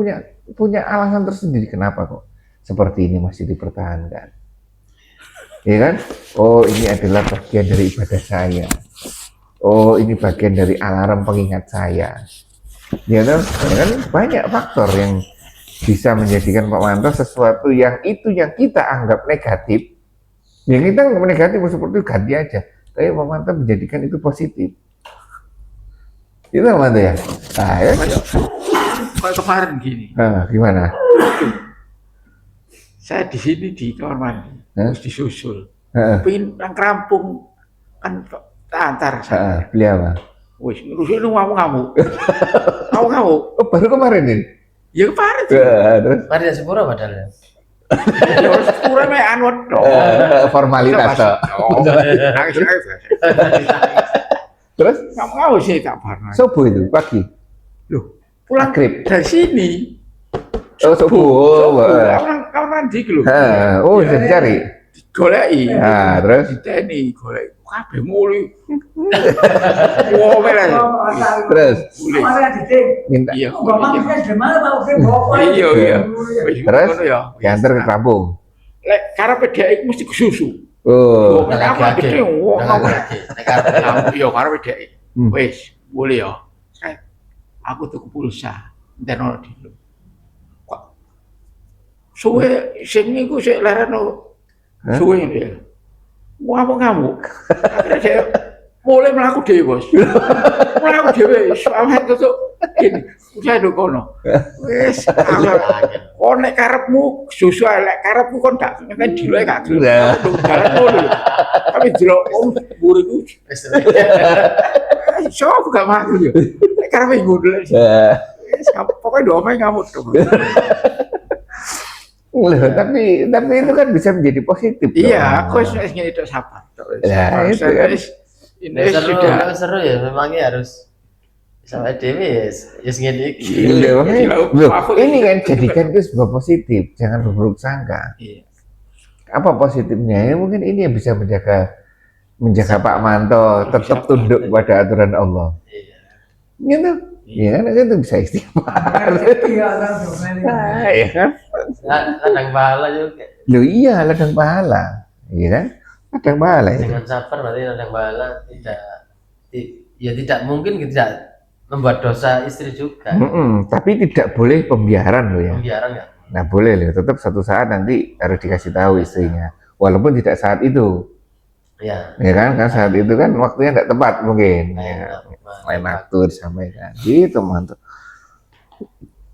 punya alasan tersendiri kenapa kok seperti ini masih dipertahankan. Ya kan? Oh, ini adalah bagian dari ibadah saya. Oh, ini bagian dari alarm pengingat saya. Ya kan banyak faktor yang bisa menjadikan Pak Manto sesuatu yang kita anggap negatif. Yang kita anggap negatif seperti itu ganti aja. Tapi Pak Manto menjadikan itu positif. Itu Pak Manto ya? Nah, ya. Kayak kemarin gini, Gimana? saya di sini di kamar mandi, terus disusul. Heeh. Pengen nang Krampung kan antar saya. Beli apa? Wis ngurusin lu ngamuk-ngamuk. Ngamuk-ngamuk. Oh, baru kemarin ini. Ya kemarin sih. Terus Mari ya sepuro padahal ya. Ya harus kurang me anut dong. formalitas toh. Nangis-nangis. Terus Ngamuk-ngamuk sih tak pernah. subuh itu pagi. Loh, pulang Maghrib. dari sini. Oh, subuh. Kamar mandi gitu. Oh, bisa dicari. Goleki. Nah, terus Diteni golek kabeh muli. Wah, merah. terus Kemarin diting. minta Iya. Bapak kan di mana Pak Ukin bawa. Iya, iya. Terus Ngono ya. diantar ke kampung. Lek karepe dhek iku mesti kesusu. Oh, Nek apa gede wong ngomong. Nek Iya karepe dhek. Hmm. Wis, boleh ya. Aku tuku pulsa. Entar dulu. Kok suwe sing niku sik lereno suwe ya. Ngamuk-ngamuk. Akhirnya dia mulai melaku dhewe, Bos. Melaku dhewe, sampe tutuk gini, usah nduk kono. Wis, kok nek karepmu susu lek karepmu kon gak ngene diloke gak gelem. Jalan ngono lho. Tapi delok wong mburiku iso gak mati yo. Nek karepe ngundul. Wis pokoke domai ngamuk to. Loh, tapi itu kan bisa menjadi positif. Iya, dong. aku wis ngene tok sabar. Ya, itu kan. Ini seru, sudah seru ya memangnya harus sampai dewi ya ngene iki. Iya, makanya, Loh, loh, aku- ini kan jadikan itu sebuah positif, jangan berburuk sangka. Iya. Apa positifnya? Ya, mungkin ini yang bisa menjaga Pak Manto tetap tunduk kepada aturan Allah. Iya. Gitu. Iya kan itu bisa istighfar. Iya, orang domeli. Nah, ya kan? Ladang pahala juga. Loh iya ladang pahala. Iya kan? Ladang pahala itu. Dengan sabar berarti ladang pahala tidak mungkin tidak membuat dosa istri juga. Tapi tidak boleh pembiaran loh ya. Pembiaran nggak? Nah boleh loh, tetap satu saat nanti harus dikasih tahu istrinya. Walaupun tidak saat itu. Ya. Ya kan saat itu kan waktunya tidak tepat mungkin. Ya, main waktu disampaikan. Gitu mantap.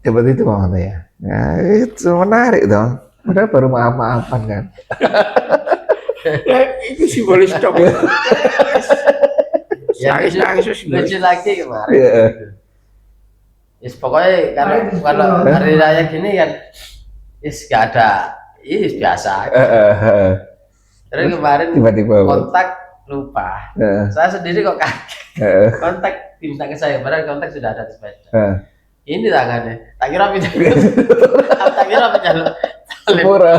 Seperti itu Manto ya. Nah itu menarik dong. Padahal baru maaf-maafan kan. Ya, itu simbolis dong. Ya, Nangis itu simbolis. lucu lagi kemarin. Iya. Yes, pokoknya kalau hari raya gini kan, gak ada, biasa. Terus kemarin Tiba-tiba. kontak lupa. Saya sendiri kok kaget. Kontak diminta ke saya, padahal kontak sudah ada di sepeda. Ini tangannya, tak kira pinjam, tak kira pinjam salim, Murah.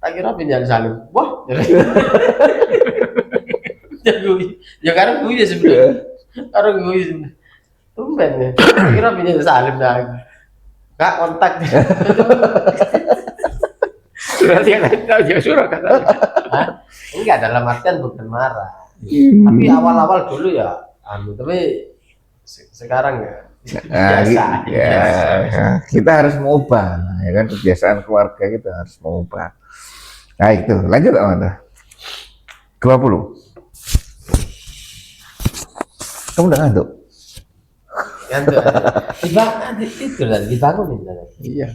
tak kira pinjam salim. Wah, ya karena gue ya sebenarnya. Karo gue tumben ya. Kira punya salim dah. Kak kontak. Berarti yang lain tahu ya surah kata. Hah? Enggak, dalam artian bukan marah. Tapi awal-awal dulu ya, tapi sekarang ya Nah, biasa. ya, kita harus mengubah, ya kan, kebiasaan keluarga kita harus mengubah. Nah itu, lanjut apa 20. Kamu udah ngantuk? Ngantuk. Tidur tadi, dibangunin tadi. Iya.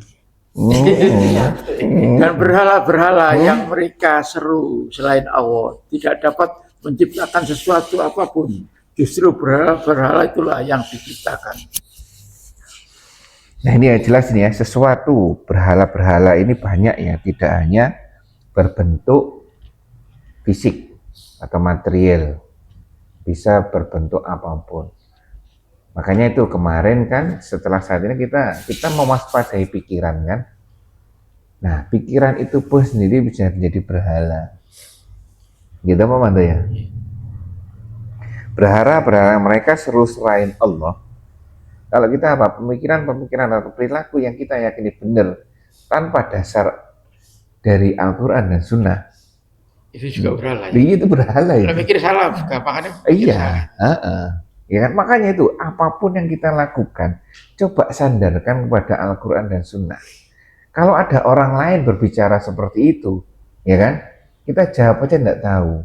Hmm. Dan berhala-berhala yang mereka seru selain Allah tidak dapat menciptakan sesuatu apapun. Justru berhala-berhala itulah yang diciptakan. Nah ini ya jelas nih ya, sesuatu berhala-berhala ini banyak ya, tidak hanya berbentuk fisik atau material, bisa berbentuk apapun. Makanya itu kemarin kan setelah saat ini kita mewaspadai pikiran kan. Nah pikiran itu pun sendiri bisa menjadi berhala. Gitu Pak Manto ya. Berhala mereka seru selain Allah. Kalau kita apa? Pemikiran atau perilaku yang kita yakini benar tanpa dasar dari Al-Quran dan Sunnah. Itu juga berhala. Itu berhala ya. Kalau mikir salah, gampangannya mikir salah. Iya. Ya kan? Makanya itu apapun yang kita lakukan, coba sandarkan kepada Al-Quran dan Sunnah. Kalau ada orang lain berbicara seperti itu, ya kan? Kita jawab aja enggak tahu.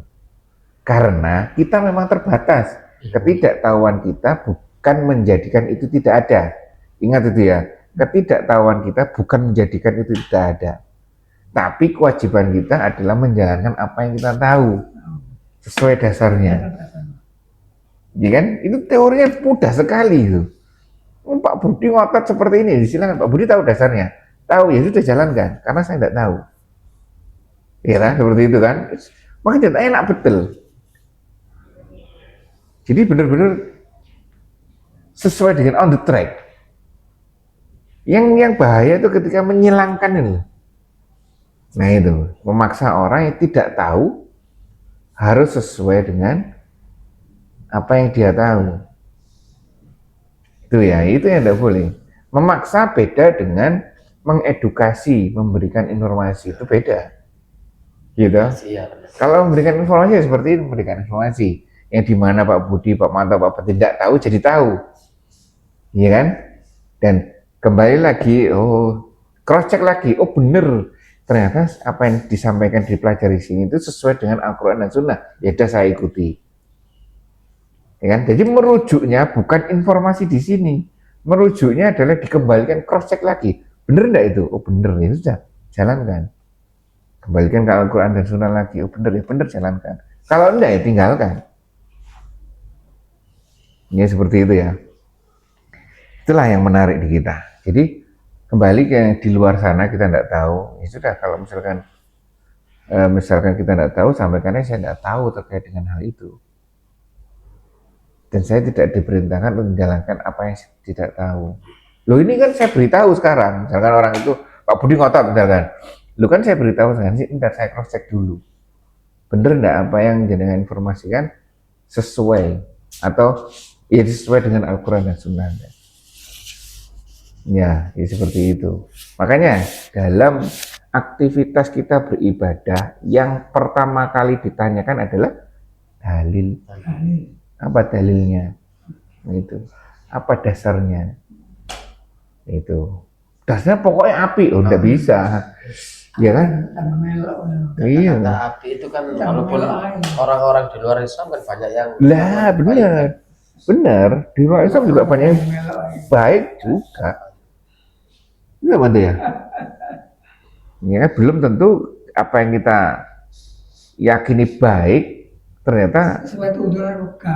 Karena kita memang terbatas. Ketidaktahuan kita bukan menjadikan itu tidak ada. Ingat itu ya. Ketidaktahuan kita bukan menjadikan itu tidak ada. Tapi kewajiban kita adalah menjalankan apa yang kita tahu sesuai dasarnya. Ya kan? Itu teorinya mudah sekali itu. Pak Budi ngotot seperti ini, silakan Pak Budi tahu dasarnya. Tahu ya sudah jalankan, karena saya tidak tahu. Ya kan? Seperti itu kan? Makanya enak betul. Jadi benar-benar sesuai dengan on the track. Yang bahaya itu ketika menyilangkan ini. Nah itu, memaksa orang yang tidak tahu harus sesuai dengan apa yang dia tahu. Itu ya, itu yang tidak boleh. Memaksa beda dengan mengedukasi, memberikan informasi, itu beda. Gitu. Kalau memberikan informasi seperti ini, memberikan informasi yang dimana Pak Budi, Pak Manto, Pak Pati tidak tahu jadi tahu, iya kan? Dan kembali lagi, cross check lagi, bener, ternyata apa yang disampaikan dipelajari sini itu sesuai dengan Al-Quran dan Sunnah, ya udah saya ikuti, ya kan? Jadi merujuknya bukan informasi di sini, merujuknya adalah dikembalikan cross check lagi, bener enggak itu? Bener, ya sudah, jalankan. Kembalikan ke Al-Quran dan Sunnah lagi, bener ya bener, jalankan. Kalau enggak ya tinggalkan. Ya seperti itu ya. Itulah yang menarik di kita. Jadi kembali ke di luar sana kita tidak tahu. Ya sudah, kalau misalkan kita tidak tahu, sampaikannya saya tidak tahu terkait dengan hal itu. Dan saya tidak diperintahkan untuk menjalankan apa yang saya tidak tahu. Loh ini kan saya beritahu sekarang. Misalkan orang itu Pak Budi ngotot misalkan. Loh kan saya beritahu sekarang sih, bentar saya cross check dulu. Bener enggak apa yang jenengan informasikan sesuai atau ya sesuai dengan Al-Quran dan Sunnah. Ya seperti itu. Makanya dalam aktivitas kita beribadah yang pertama kali ditanyakan adalah dalil. Apa dalilnya? Itu. Apa dasarnya? Itu. Dasarnya pokoknya api, enggak bisa. Ya kan? Iya. Kata api itu kan walaupun orang-orang di luar Islam kan banyak yang benar, di luar Islam juga banyak yang baik juga. Iya Manto ya? Ya belum tentu apa yang kita yakini baik ternyata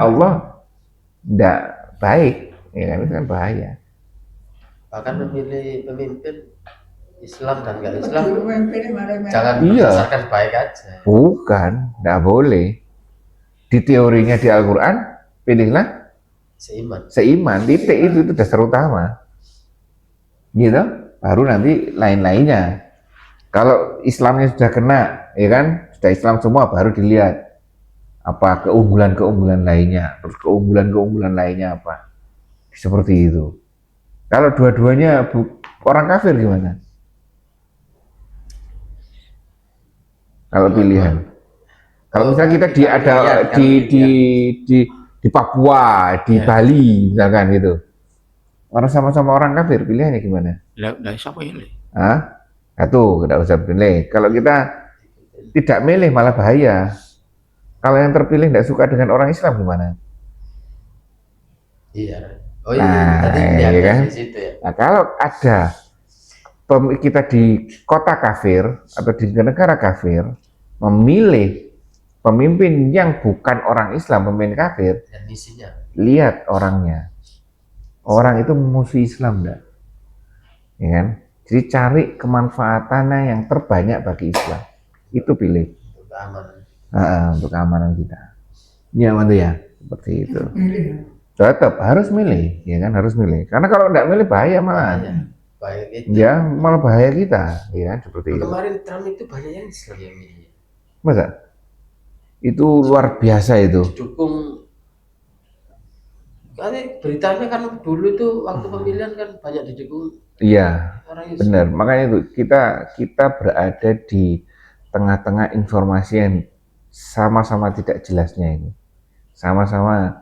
Allah tidak baik, ya kan? Itu kan bahaya. Bahkan memilih pemimpin Islam dan nggak Islam jangan berdasarkan baik aja. Bukan, tidak boleh. Di teorinya di Al-Quran pilihlah seiman, titik itu dasar utama. Gitu, baru nanti lain-lainnya. Kalau Islamnya sudah kena, ya kan, sudah Islam semua baru dilihat. apa keunggulan-keunggulan lainnya, terus keunggulan-keunggulan lainnya apa, seperti itu. Kalau dua-duanya orang kafir gimana? Kalau pilihan, kalau misalnya kita di Papua, di Bali, misalkan gitu, orang sama-sama orang kafir, pilihannya gimana? Nggak bisa pilih. Hah? Satu, tidak usah pilih. Kalau kita tidak milih malah bahaya. Kalau yang terpilih tidak suka dengan orang Islam gimana? Iya. Oh iya, Nah, tadi iya lihat kan? di situ ya. Nah, kalau ada kita di kota kafir atau di negara kafir memilih pemimpin yang bukan orang Islam, pemimpin kafir, Dan isinya. lihat orangnya. Orang itu musuh Islam enggak? Ya kan? Jadi cari kemanfaatannya yang terbanyak bagi Islam. Itu pilih. Untuk keamanan. Untuk keamanan kita. Ya, mantu ya, seperti itu. Milih. Tetap harus milih, ya kan, harus milih. Karena kalau tidak milih bahaya malah. Baik itu. Ya, malah bahaya kita, ya kan, seperti itu. Kemarin Trump itu banyak yang Islam yang milih. Masa? Itu luar biasa itu. Dukung. Karena beritanya kan dulu itu waktu pemilihan kan banyak didukung Iya, orang Islam. benar. Makanya itu kita berada di tengah-tengah informasi yang sama-sama tidak jelasnya ini. Sama-sama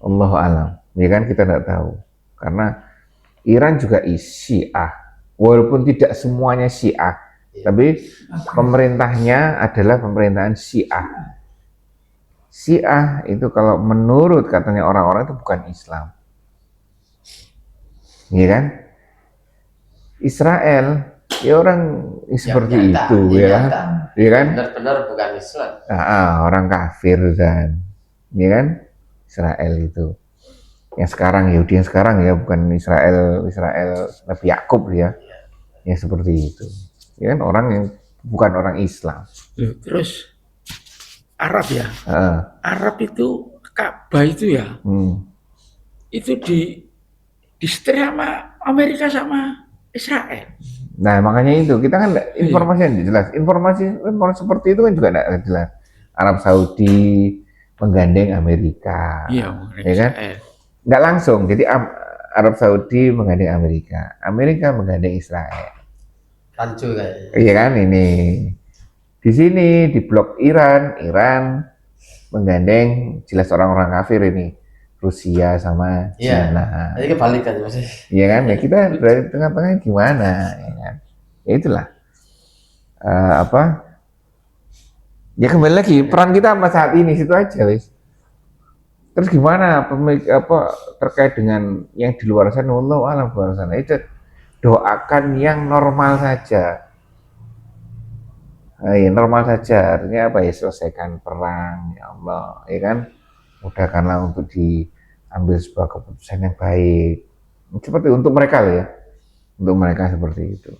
Allah alam, ya kan, kita tidak tahu. Karena Iran juga Syiah, walaupun tidak semuanya Syiah, tapi pemerintahnya adalah pemerintahan Syiah. Syiah itu kalau menurut katanya orang-orang itu bukan Islam, ya kan? Israel, ya orang seperti nyata, itu, ya kan? Ya kan? Benar-benar bukan Islam. Orang kafir dan, ya kan? Israel itu. Yang sekarang Yahudi yang sekarang ya, bukan Israel Nabi Yakub ya. Ya seperti itu. Ya kan, orang yang bukan orang Islam. Terus Arab ya. Arab itu Ka'bah itu ya. Itu di setir sama Amerika sama Israel. Nah, makanya itu kita kan informasi yang jelas. Informasi seperti itu kan juga tidak jelas. Arab Saudi menggandeng Amerika. Iya, ya kan? Nggak langsung. Jadi Arab Saudi menggandeng Amerika. Amerika menggandeng Israel. Rancu kayaknya. Iya kan, ini. Di sini di blok Iran menggandeng jelas orang-orang kafir ini. Rusia sama China. Jadi kebalikan Mas. Iya kan, ya kita dari tengah-tengah gimana, ya kan? Ya itulah. Ya kembali lagi peran kita sama saat ini situ aja, wis. Terus gimana terkait dengan yang di luar sana, wallahu a'lam di luar sana, itu doakan yang normal saja. Ya, normal saja, artinya apa ya, selesaikan perang ya Allah, ya kan, mudahkanlah untuk diambil sebuah keputusan yang baik, seperti untuk mereka ya, untuk mereka seperti itu.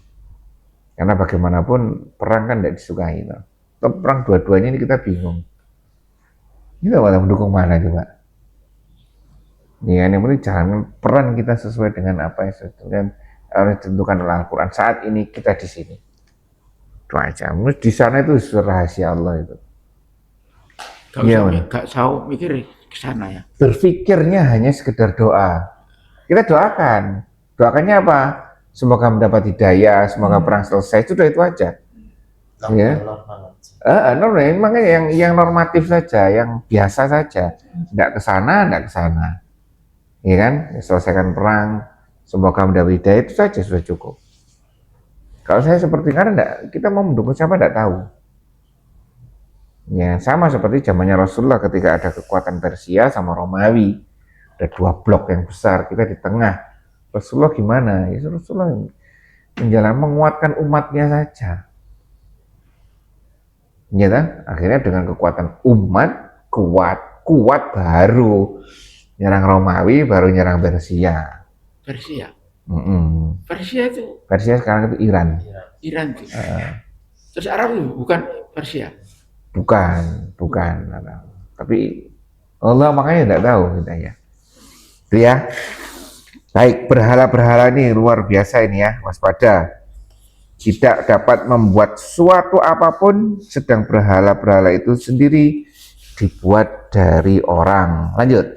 Karena bagaimanapun perang kan tidak disukai, loh. Perang dua-duanya ini kita bingung. Kita malah mendukung mana coba? Ya, yang penting jangan peran kita sesuai dengan apa yang ditentukan oleh Al-Quran. Saat ini kita di sini. Itu aja. Di sana itu rahasia Allah itu. Gak tahu mikir ke sana ya. Berpikirnya hanya sekedar doa. Kita doakannya apa? Semoga mendapat hidayah, semoga perang selesai. Sudah itu aja. Ya. Normal, makanya yang normatif saja, yang biasa saja. Tidak ke sana. Ya kan? Selesaikan perang, semoga mendapat hidayah, itu saja sudah cukup. Kalau saya seperti karena kita mau mendukung siapa tidak tahu. Ya, sama seperti zamannya Rasulullah ketika ada kekuatan Persia sama Romawi. Ada dua blok yang besar, kita di tengah. Rasulullah gimana? Ya, Rasulullah menguatkan umatnya saja. Ya kan? Akhirnya dengan kekuatan umat kuat baru nyerang Romawi, baru nyerang Persia. Persia sekarang itu Iran itu. Terus Arab itu bukan Persia? Bukan. Tapi Allah makanya tidak tahu kita ya. Itu ya. Baik, berhala-berhala ini luar biasa ini ya, waspada. Tidak dapat membuat suatu apapun, sedang berhala-berhala itu sendiri dibuat dari orang. Lanjut.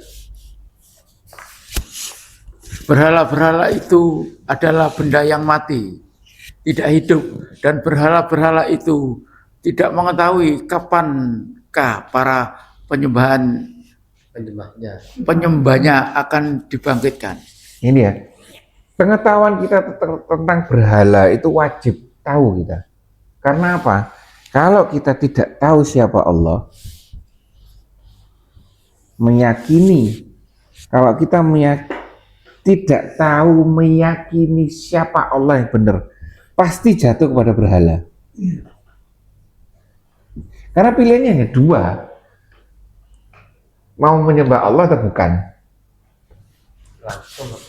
Berhala-berhala itu adalah benda yang mati, tidak hidup, dan berhala-berhala itu tidak mengetahui kapankah para penyembahnya akan dibangkitkan. Ini ya, pengetahuan kita tentang berhala itu wajib tahu kita. Karena apa? Kalau kita tidak tahu siapa Allah, kalau kita tidak tahu meyakini siapa Allah yang benar, pasti jatuh kepada berhala. Karena pilihannya hanya dua, mau menyembah Allah atau bukan.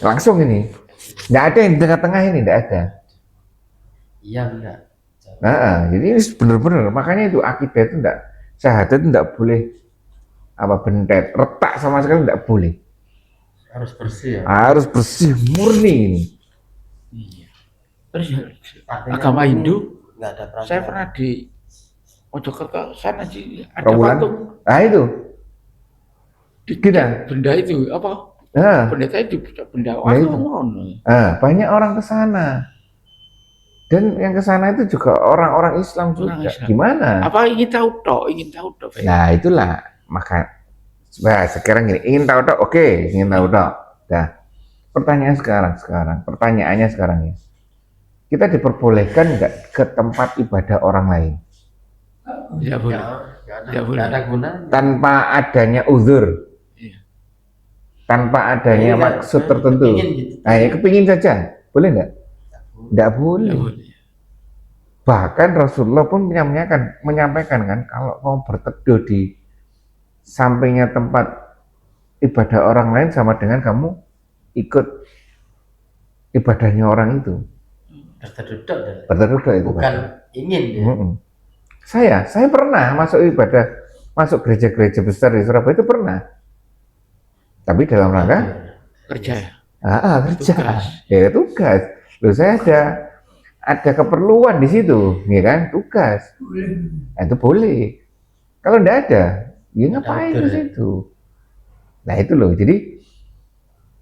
Langsung ini, tidak ada yang di tengah-tengah ini, tidak ada. Iya enggak. Jadi ini benar-benar, makanya itu akidah itu tidak, syahadat itu tidak boleh bentet, retak sama sekali tidak boleh. Harus bersih ya. Harus bersih, murni ini. Iya. Terus agama Hindu, nggak ada perasaan. saya pernah di Mojokerto sana sih ada Trawulan. patung. Nah itu. Kita. Benda itu apa? Benda itu benda banyak orang ke sana. Dan yang ke sana itu juga orang-orang Islam juga. Gimana? Apa ingin tahu toh? Nah itulah, maka sekarang gini, ingin tahu toh? Oke, ingin tahu toh. Nah, pertanyaannya sekarang ya. Kita diperbolehkan nggak ke tempat ibadah orang lain? Tidak boleh. Tidak boleh. Ada guna. Tanpa adanya uzur. Tanpa adanya maksud tertentu. Gitu. Nah, ya kepingin saja. Boleh nggak? Tidak boleh. Bahkan Rasulullah pun menyampaikan kan, kalau mau berteduh di sampingnya tempat ibadah orang lain sama dengan kamu ikut ibadahnya orang itu. Berteduh itu. Bukan ingin ya. Saya pernah masuk gereja-gereja besar di Surabaya itu pernah. Tapi dalam rangka kerja. Kerja. Ya tugas. Loh, saya ada keperluan di situ, ya kan? Tugas. Nah, itu boleh. Kalau enggak ada, ya ngapain di situ? Nah, itu loh. Jadi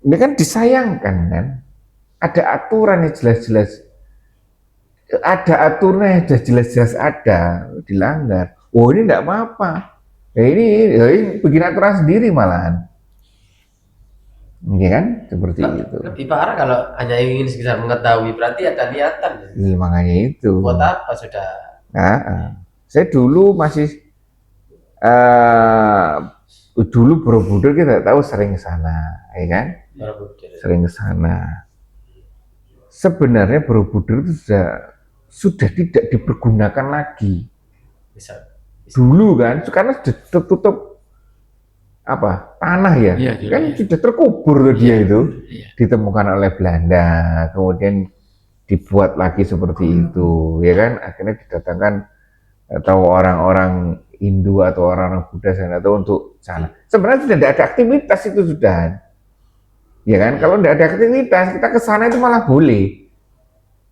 ini kan disayangkan kan? Ada aturan yang jelas-jelas. Ada aturan yang sudah jelas-jelas ada, dilanggar. Oh, ini enggak apa-apa. Ini bikin aturan sendiri malahan. Ya kan? Seperti itu. Lebih parah kalau hanya ingin sekedar mengetahui, berarti ada niatan. Iya, makanya itu. Buat apa sudah? Saya dulu masih dulu Borobudur kita tahu sering ke sana, ya kan? Borobudur. Sering ke sana. Sebenarnya Borobudur itu sudah tidak dipergunakan lagi. Bisa. Dulu kan, karena sudah tertutup tanah ya, kan sudah terkubur dia itu, ditemukan oleh Belanda, kemudian dibuat lagi seperti itu, ya kan? Akhirnya didatangkan atau orang-orang Hindu atau orang-orang Buddha sana itu untuk sana. Sebenarnya sudah tidak ada aktivitas itu sudah, ya kan? Kalau tidak ada aktivitas kita ke sana itu malah boleh,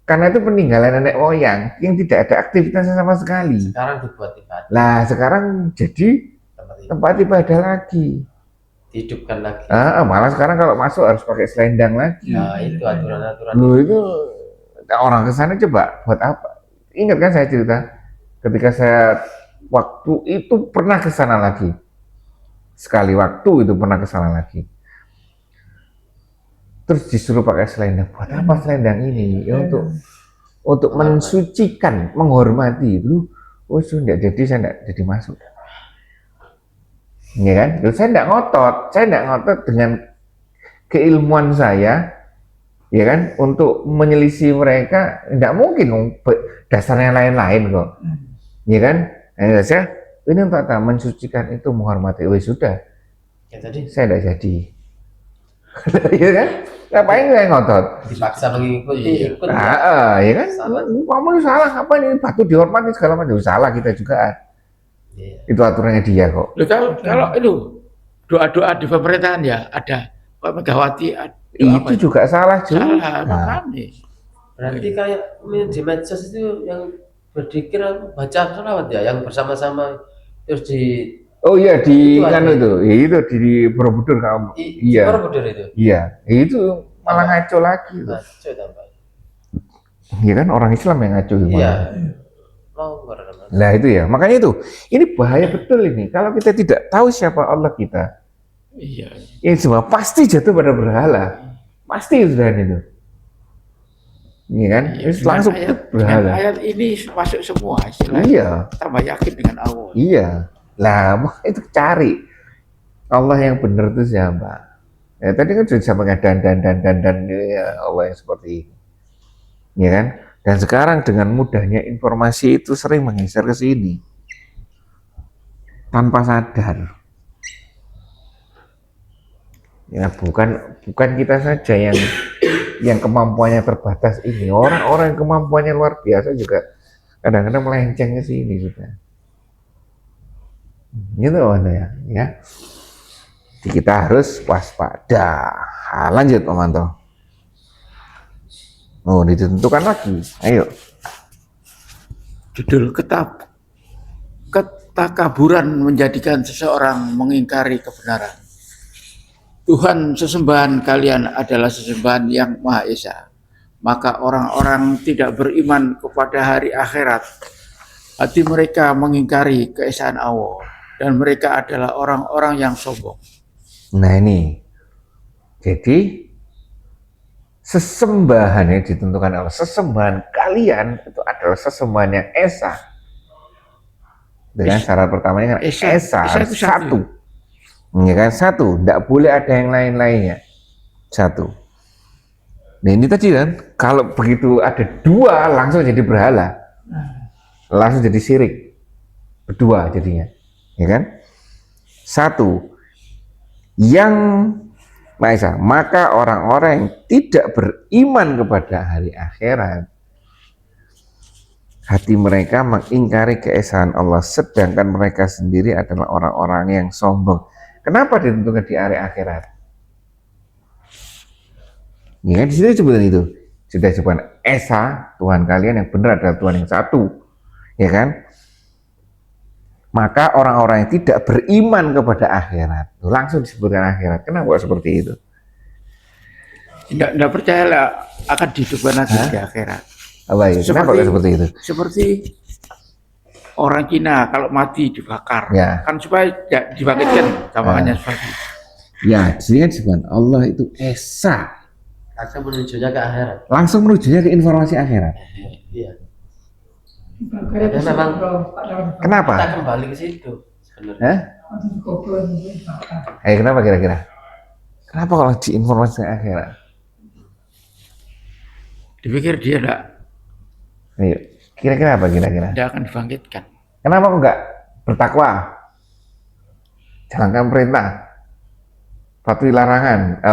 karena itu peninggalan nenek moyang yang tidak ada aktivitasnya sama sekali. Sekarang dibuat ibadah. Nah sekarang jadi tempat ibadah lagi, dihidupkan lagi. Malah sekarang kalau masuk harus pakai selendang lagi. Nah itu aturan-aturan. Loh itu orang ke sana coba buat apa? Ingat kan saya cerita ketika saya waktu itu pernah ke sana lagi. Sekali waktu itu pernah ke sana lagi. Terus disuruh pakai selendang. Buat apa selendang ini? Ya untuk mensucikan, menghormati. Lu sudah jadi saya tidak jadi masuk. Ya kan? Saya tidak ngotot dengan keilmuan saya, ya kan, untuk menyelisih mereka. Tidak mungkin dasarnya lain-lain kok, ya kan? Nah, saya ini untuk mensucikan itu, menghormati. Sudah, ya, tadi saya tidak jadi, ya kan? Ngapain saya ngotot? Dipaksa mengikuti, ikut. Ya kan? Kamu salah, apa ini batu dihormati segala macam? Salah kita juga. Itu aturannya dia kok. Kalau itu doa-doa di pemerintahan ya ada Pak Megawati. Itu juga salah juga. Makanya. Berarti kayak di medsos itu yang berzikir baca sholawat ya, yang bersama-sama terus di Oh iya di Itu kan ada. itu, ya itu di Borobudur kamu. Di Iya, Borobudur itu. iya, itu malah ngaco lagi. Nah, coba Pak. Iya kan orang Islam yang ngaco Iya. gimana? Mau nggak? Lah itu ya, makanya itu, ini bahaya betul ini. Kalau kita tidak tahu siapa Allah kita, Iya. ini semua pasti jatuh pada berhala, pasti sudah itu. Iya kan? Iya, Ini langsung dengan berhala. ayat ini masuk semua istilahnya. Iya, Tambah yakin dengan Allah. iya. Lah, itu cari Allah yang benar itu siapa? Ya, tadi kan sudah disampaikan dan ya, Allah yang seperti ini. Ya kan? Dan sekarang dengan mudahnya informasi itu sering menggeser ke sini tanpa sadar. Ya bukan kita saja yang kemampuannya terbatas ini. Orang-orang yang kemampuannya luar biasa juga kadang-kadang melenceng ke sini sudah. Gitu ya. Jadi kita harus waspada. Lanjut Pak Manto. Oh, ditentukan lagi. Ayo. Judul ketakaburan menjadikan seseorang mengingkari kebenaran. Tuhan sesembahan kalian adalah sesembahan yang Maha Esa. Maka orang-orang tidak beriman kepada hari akhirat. Hati mereka mengingkari keesaan Allah. Dan mereka adalah orang-orang yang sombong. Nah ini. Jadi sesembahan yang ditentukan Allah. Sesembahan kalian itu adalah sesembahan yang Esa. Dengan syarat pertamanya kan Esa itu satu. Ya kan satu, tidak boleh ada yang lain-lainnya. Satu. Nah ini tadi kan, kalau begitu ada dua langsung jadi berhala, langsung jadi syirik, berdua jadinya, ya kan? Satu, yang Maha Esa, maka orang-orang yang tidak beriman kepada hari akhirat, hati mereka mengingkari keesaan Allah, sedangkan mereka sendiri adalah orang-orang yang sombong. Kenapa ditentukan di hari akhirat? Ya kan di situ sebutan itu. Sudah disebutkan Esa, Tuhan kalian yang benar adalah Tuhan yang satu. Ya kan? Maka orang-orang yang tidak beriman kepada akhirat, langsung disebutkan akhirat. Kenapa seperti itu? Tidak percaya lah akan dihidupkan lagi di akhirat. Apa itu? Kenapa seperti itu? Seperti orang Cina kalau mati dibakar, Ya. kan supaya dibangkitkan tambahannya seperti. Ya, di sini kan disebutkan Allah itu Esa. Langsung menujunya ke akhirat. Langsung menujunya ke informasi akhirat. Iya. Dibakar itu memang Kenapa? kita kembali ke situ sebenarnya. Hah? Nanti dikubur, nanti dibakar. Kenapa kira-kira? Kenapa kalau di informasi akhirat? Dipikir dia Ayo, kira-kira apa kira-kira? tidak akan dibangkitkan. Kenapa kok enggak bertakwa? Jalankan perintah, patuhi larangan,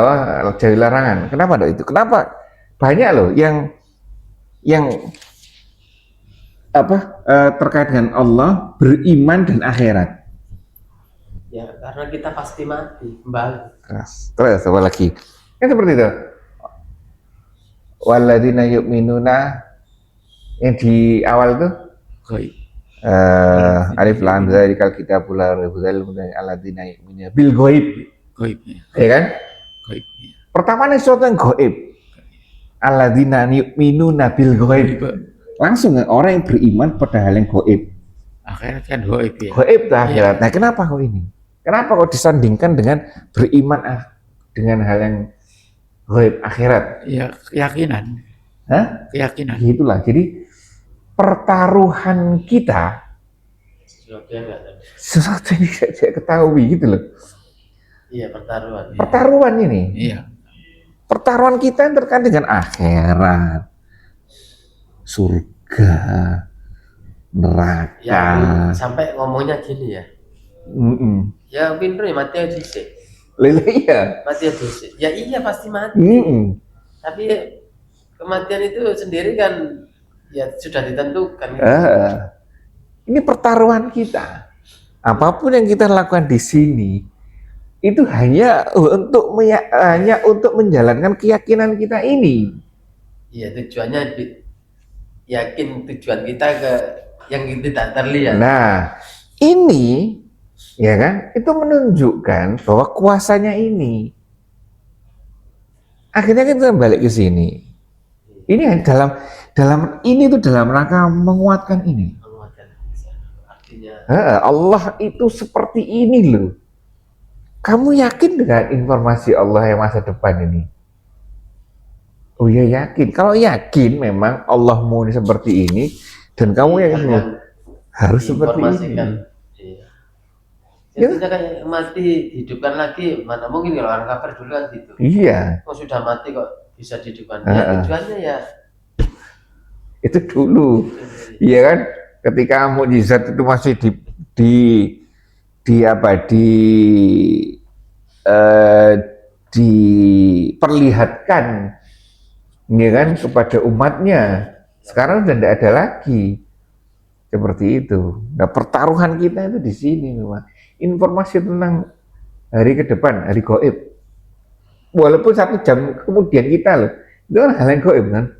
jauhi larangan. Kenapa dok itu? Kenapa banyak loh yang terkait dengan Allah, beriman dan akhirat. Ya karena kita pasti mati kembali. Terus apa lagi? Kan seperti itu. Walladzina yu'minuna yang di awal tuh Gaib. alif lam dzalikal kitabul la raiba fihi alladzina yu'minuna bil ghaib. Gaibnya. Ya kan? Gaibnya. Pertama nih sesuatu yang gaib. Alladzina yu'minuna bil ghaib. Langsung orang yang beriman pada hal yang gaib. Akhirat kan gaib ya. Gaib tuh akhirat. Nah, kenapa kok ini? Kenapa kok disandingkan dengan beriman dengan hal yang gaib akhirat? Ya keyakinan. Hah? Keyakinan. Itulah. Jadi pertaruhan kita sesuatu yang tidak ketahui gitu loh. Iya pertaruhan. Pertaruhan ini. Iya. Pertaruhan kita yang terkait dengan akhirat, surga, neraka. Ya sampai ngomongnya gini ya. Ya pinter ya mati aja sih. Iya. Mati aja sih. Ya iya pasti mati. Tapi kematian itu sendiri kan ya sudah ditentukan. Ini pertaruhan kita. Apapun yang kita lakukan di sini itu hanya untuk menjalankan keyakinan kita ini. Iya tujuannya yakin tujuan kita ke yang tidak terlihat. Nah, ini Ya kan? Itu menunjukkan bahwa kuasanya ini. Akhirnya kita balik ke sini. Ini dalam ini tuh dalam rangka menguatkan ini. Artinya Allah itu seperti ini loh. Kamu yakin dengan informasi Allah yang masa depan ini? Oh ya yakin. Kalau yakin memang Allahmu ini seperti ini dan kamu yakin harus seperti ini. Iya. Intinya kayak mati hidupkan lagi, mana mungkin kalau orang kafir dulu kan gitu. Iya. Oh sudah mati kok bisa dihidupkan. Ya tujuannya ya itu dulu. Iya kan? Ketika mukjizat itu masih diperlihatkan ya kan kepada umatnya. Sekarang sudah tidak ada lagi seperti itu. Nah, pertaruhan kita itu di sini memang. Informasi tentang hari ke depan, hari gaib. Walaupun 1 jam kemudian kita loh, itu kan hal yang gaib kan?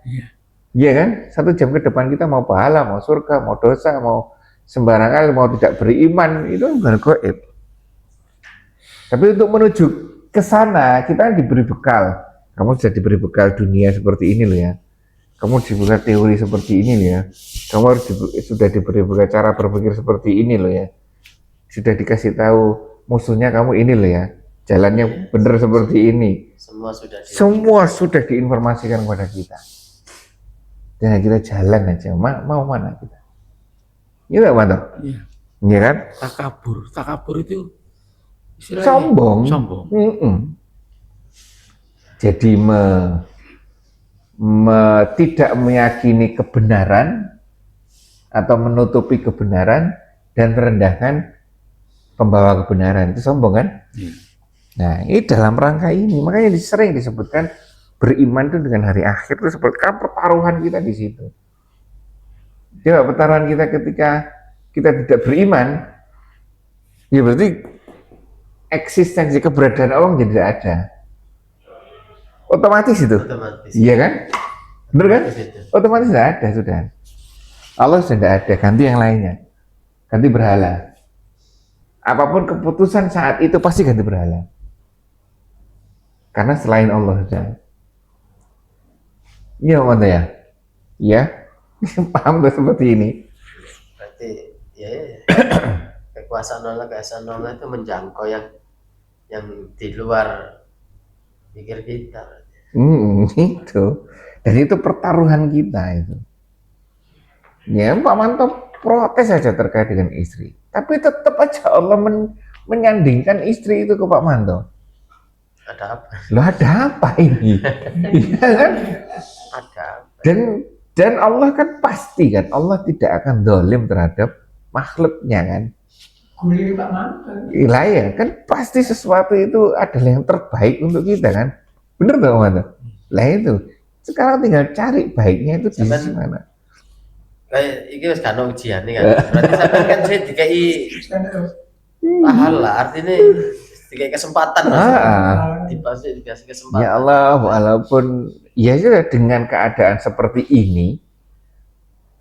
Iya. Iya kan? 1 jam ke depan kita mau pahala, mau surga, mau dosa, mau sembarangan, mau tidak beriman, itu bukan gaib. Tapi untuk menuju ke sana kita diberi bekal. Kamu sudah diberi bekal dunia seperti ini loh ya. Kamu diberi teori seperti ini loh ya. Kamu sudah diberi bekal cara berpikir seperti ini loh ya. Sudah dikasih tahu musuhnya kamu ini loh ya. Jalannya benar seperti ini. Semua sudah diinformasikan kepada kita. Dan kita jalan aja. Mau mana kita? Iya nggak mantap? Iya. Iya kan? Takabur itu sombong. Jadi tidak meyakini kebenaran atau menutupi kebenaran dan merendahkan pembawa kebenaran, itu sombong kan? Nah, ini dalam rangka ini makanya sering disebutkan beriman itu dengan hari akhir itu sebutkan pertaruhan kita di situ. Coba pertaruhan kita ketika kita tidak beriman, ya berarti eksistensi keberadaan Allah jadi tidak ada. Otomatis itu. Iya kan? Benar kan? Otomatis tidak ada sudah. Allah sudah tidak ada, ganti yang lainnya. Ganti berhala. Apapun keputusan saat itu pasti ganti berhala. Karena selain Allah sudah. Iya, mana ya? Iya. Paham tuh seperti ini. Berarti ya kekuasaan Allah itu menjangkau yang di luar pikir kita. Itu. Dan itu pertaruhan kita itu. Ya, Pak Manto protes saja terkait dengan istri. Tapi tetap aja Allah menyandingkan istri itu ke Pak Manto. Ada apa? Loh, ada apa ini? Iya kan? Ada apa? Dan Allah kan pasti kan, Allah tidak akan dolim terhadap makhluknya kan. Kulit Pak Manto. Iya ya, kan pasti sesuatu itu adalah yang terbaik untuk kita kan. Bener dong Manto? Lah itu. Sekarang tinggal cari baiknya itu di mana. Kayak ini wis kan ujian nih kan. Berarti sampai kan saya dikai pahala, artinya dikai kesempatan dikasih kesempatan. Ya Allah, walaupun ya sudah dengan keadaan seperti ini,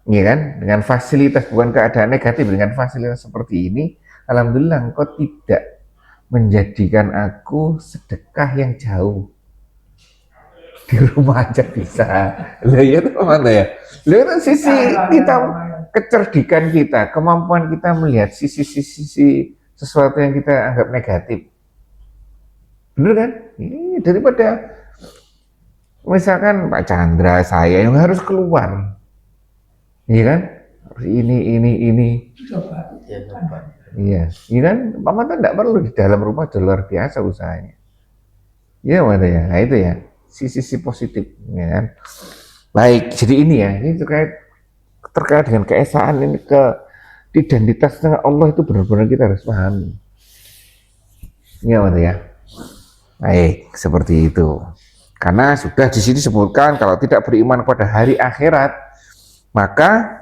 ya kan, dengan fasilitas bukan keadaan negatif, dengan fasilitas seperti ini, alhamdulillah engkau tidak menjadikan aku sedekah yang jauh. Di rumah aja bisa. Lah ya itu mana ya? Lah itu sisi kita, kecerdikan kita, kemampuan kita melihat sisi sesuatu yang kita anggap negatif. Bener kan? Ini daripada misalkan Pak Chandra saya yang harus keluar. Iya kan? Harus ini. Coba. Iya kan? Pak Manto tidak perlu di dalam rumah sudah luar biasa usahanya. Iya mana ya? Nah itu ya. Sisi positif, ya kan? Baik, jadi ini ya, ini terkait dengan keesaan ini, ke identitasnya Allah itu benar-benar kita harus pahami. Ya, ya. Baik, seperti itu. Karena sudah di sini disebutkan kalau tidak beriman pada hari akhirat, maka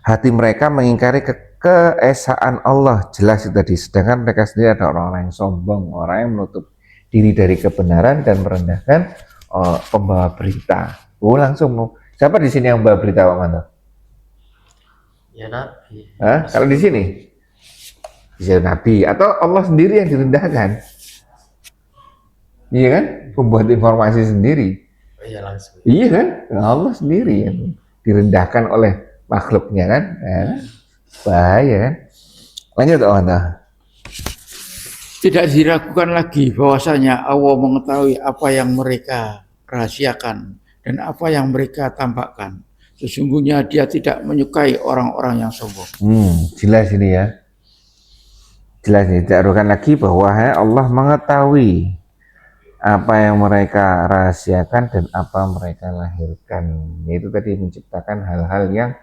hati mereka mengingkari keesaan Allah. Jelas itu tadi. Sedangkan mereka sendiri adalah orang-orang yang sombong, orang yang menutup diri dari kebenaran dan merendahkan pembawa berita. Langsung mau. Siapa di sini yang membawa berita Pak Manto? Ya Nabi. Kalau di sini? Bisa Nabi atau Allah sendiri yang direndahkan. Iya kan? Membuat informasi sendiri. Iya langsung. Iya kan? Allah sendiri yang direndahkan oleh makhluknya kan? Bahaya kan? Lanjut Anda. Tidak diragukan lagi bahwasanya Allah mengetahui apa yang mereka rahasiakan dan apa yang mereka tampakkan. Sesungguhnya dia tidak menyukai orang-orang yang sombong. Jelas ini ya. Jelas ini. Tidak diragukan lagi bahwa Allah mengetahui apa yang mereka rahasiakan dan apa mereka lahirkan. Itu tadi menciptakan hal-hal yang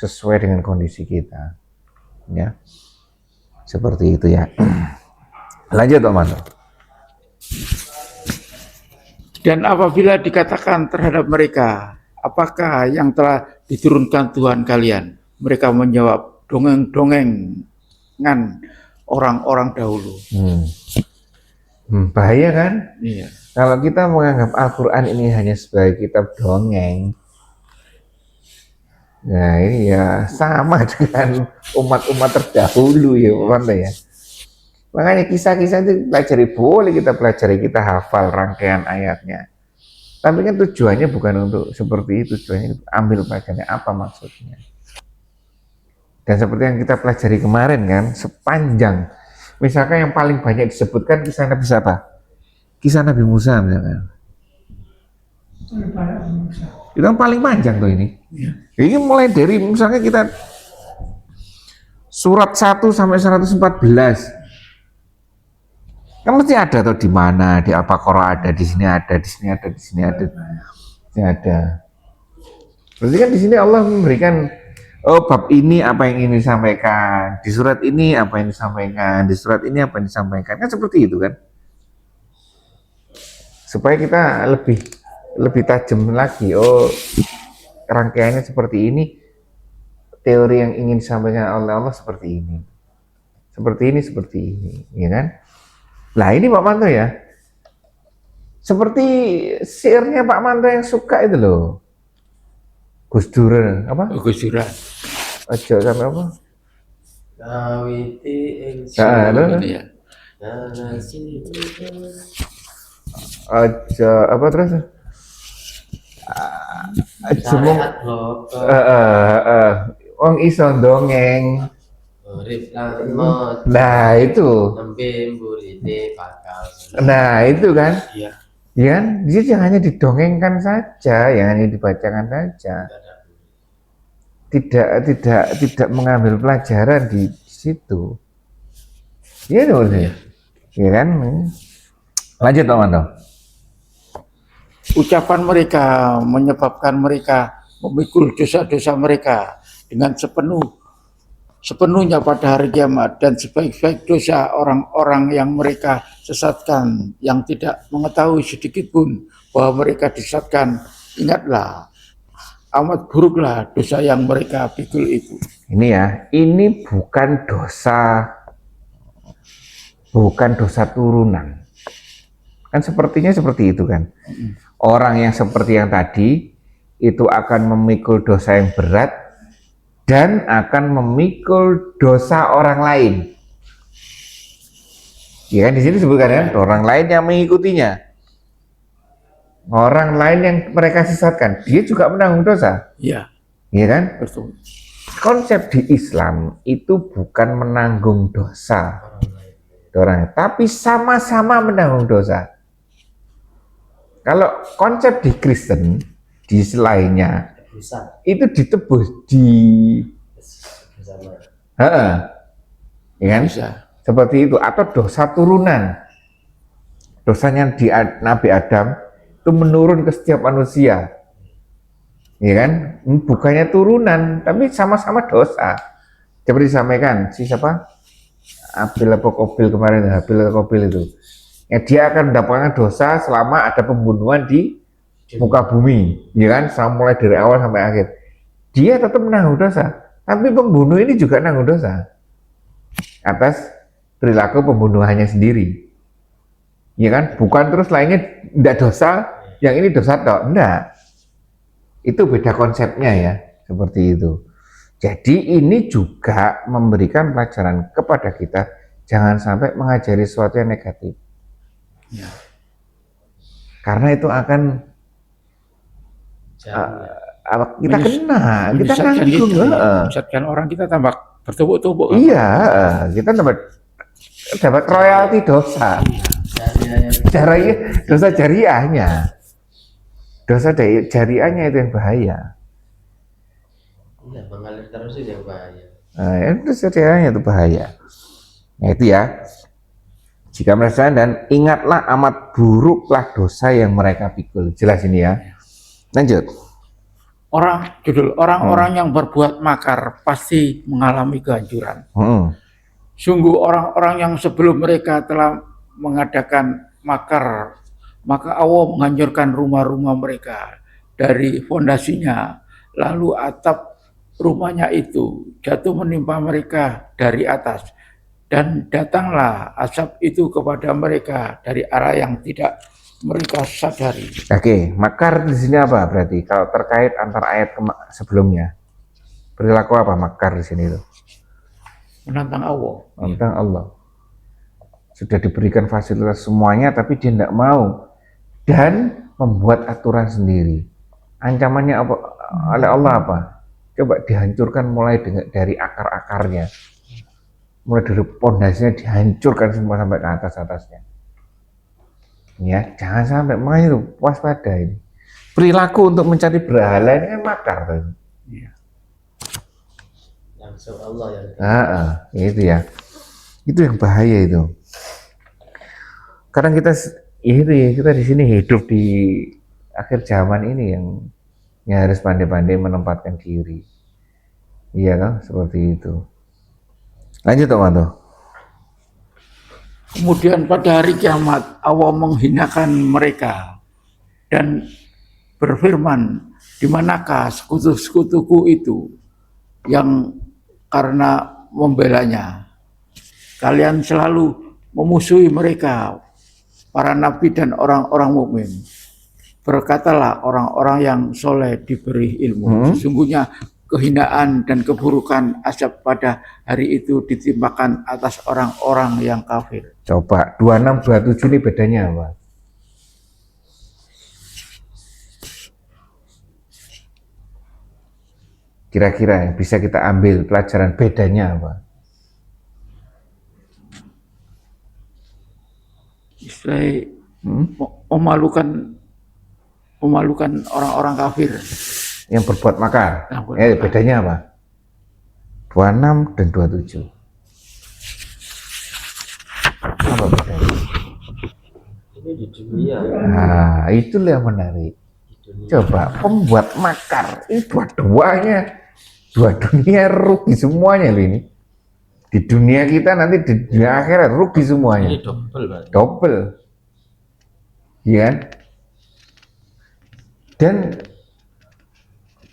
sesuai dengan kondisi kita. Ya. Seperti itu ya. Lanjut Om Mano. Dan apabila dikatakan terhadap mereka, apakah yang telah diturunkan Tuhan kalian? Mereka menjawab, dongeng-dongengan orang-orang dahulu. Bahaya kan? Iya. Kalau kita menganggap Al-Quran ini hanya sebagai kitab dongeng, nah ini ya sama dengan umat-umat terdahulu ya Pak ya. Makanya kisah-kisah itu pelajari, boleh kita pelajari, kita hafal rangkaian ayatnya. Tapi kan tujuannya bukan untuk seperti itu, tujuannya ambil pelajarannya apa maksudnya. Dan seperti yang kita pelajari kemarin kan, sepanjang, misalkan yang paling banyak disebutkan kisah Nabi siapa? Kisah Nabi Musa misalkan. Itu yang paling panjang tuh ini. Ini mulai dari misalnya kita surat 1 sampai 114. Kan mesti ada tuh di mana, di Al-Baqarah ada, di sini ada, di sini ada, di sini ada, di sini ada. Berarti kan di sini Allah memberikan, oh bab ini apa yang ingin disampaikan, di surat ini apa yang disampaikan, di surat ini apa yang disampaikan, kan seperti itu kan. Supaya kita lebih tajam lagi, oh rangkaiannya seperti ini, teori yang ingin disampaikan oleh Allah seperti ini, seperti ini, ya kan? Nah ini Pak Manto ya, seperti syairnya Pak Manto yang suka itu loh, Gus Dur apa? Gus Dur. Ojo sampai apa? Kawiti Ya. Ojo apa terus? Jemung. Wong iso dongeng. Nah itu. Nah itu kan. Iya. Ya kan? Dia jangan hanya didongengkan saja, yang hanya dibacakan saja. Tidak mengambil pelajaran di situ. Iya dong. Ya kan? Lanjut teman-teman. Ucapan mereka menyebabkan mereka memikul dosa-dosa mereka dengan sepenuhnya pada hari kiamat, dan sebaik-baik dosa orang-orang yang mereka sesatkan, yang tidak mengetahui sedikit pun bahwa mereka disesatkan. Ingatlah, amat buruklah dosa yang mereka pikul itu. Ini ya, ini bukan dosa turunan. Kan sepertinya seperti itu kan. Orang yang seperti yang tadi itu akan memikul dosa yang berat dan akan memikul dosa orang lain. Ya kan di sini disebutkan kan, orang lain yang mengikutinya. Orang lain yang mereka sesatkan, dia juga menanggung dosa. Iya. Iya kan? Betul. Konsep di Islam itu bukan menanggung dosa orang, tapi sama-sama menanggung dosa. Kalau konsep di Kristen, di lainnya, itu ditebus ya kan? Seperti itu, atau dosa turunan. Dosanya di Nabi Adam itu menurun ke setiap manusia. Ya kan? Bukannya turunan, tapi sama-sama dosa. Seperti disampaikan, siapa? Habil itu. Ya, dia akan mendapatkan dosa selama ada pembunuhan di muka bumi, ya kan? Mulai dari awal sampai akhir. Dia tetap menanggung dosa, tapi pembunuh ini juga menanggung dosa atas perilaku pembunuhannya sendiri, ya kan? Bukan terus lainnya tidak dosa, yang ini dosa toh, enggak. Itu beda konsepnya ya, seperti itu. Jadi ini juga memberikan pelajaran kepada kita, jangan sampai mengajari sesuatu yang negatif. Ya. Karena itu akan kita kena, kita nanggung. Menyesatkan orang, kita tambah bertumpuk-tumpuk. Iya, kita dapat royalti dosa. Dosa jariahnya. Dosa jariahnya itu yang bahaya. Iya, mengalir terus itu yang bahaya. Nah, itu jariahnya itu bahaya. Nah itu ya. Jika merasa dan ingatlah amat buruklah dosa yang mereka pikul. Jelas ini ya. Lanjut. Orang-orang yang berbuat makar pasti mengalami kehancuran. Sungguh orang-orang yang sebelum mereka telah mengadakan makar, maka Allah menghancurkan rumah-rumah mereka dari fondasinya, lalu atap rumahnya itu jatuh menimpa mereka dari atas, dan datanglah asap itu kepada mereka dari arah yang tidak mereka sadari. Oke, makar di sini apa berarti? Kalau terkait antara ayat sebelumnya, perilaku apa makar di sini itu? Menantang Allah. Menantang Allah. Sudah diberikan fasilitas semuanya, tapi dia tidak mau dan membuat aturan sendiri. Ancamannya apa? Oleh Allah apa? Coba dihancurkan mulai dari akar-akarnya, mulai dari pondasinya dihancurkan semua sampai ke atas-atasnya. Ya, jangan sampai makanya itu waspada ini. Perilaku untuk mencari berhala ini kan makar kan? Ya. Langsung Allah yang. Itu ya. Itu yang bahaya itu. Kadang kita kita di sini hidup di akhir zaman ini yang harus pandai-pandai menempatkan diri. Iya kan, seperti itu. Lanjut teman-teman. Kemudian pada hari kiamat Allah menghinakan mereka dan berfirman, di manakah sekutu-sekutuku itu yang karena membelanya kalian selalu memusuhi mereka, para nabi dan orang-orang mukmin. Berkatalah orang-orang yang soleh diberi ilmu, sesungguhnya kehinaan dan keburukan azab pada hari itu ditimpakan atas orang-orang yang kafir. Coba 26-27 ini bedanya apa? Kira-kira yang bisa kita ambil pelajaran bedanya apa? Istilahnya memalukan orang-orang kafir yang berbuat makar. Bedanya apa? 26 dan 27. Apa bedanya? Ini di dunia. Nah, itulah yang menarik. Coba pembuat makar ini dua dunia rugi semuanya loh ini. Di dunia kita nanti di dunia akhirat rugi semuanya. Ini Double. Iya kan? Dan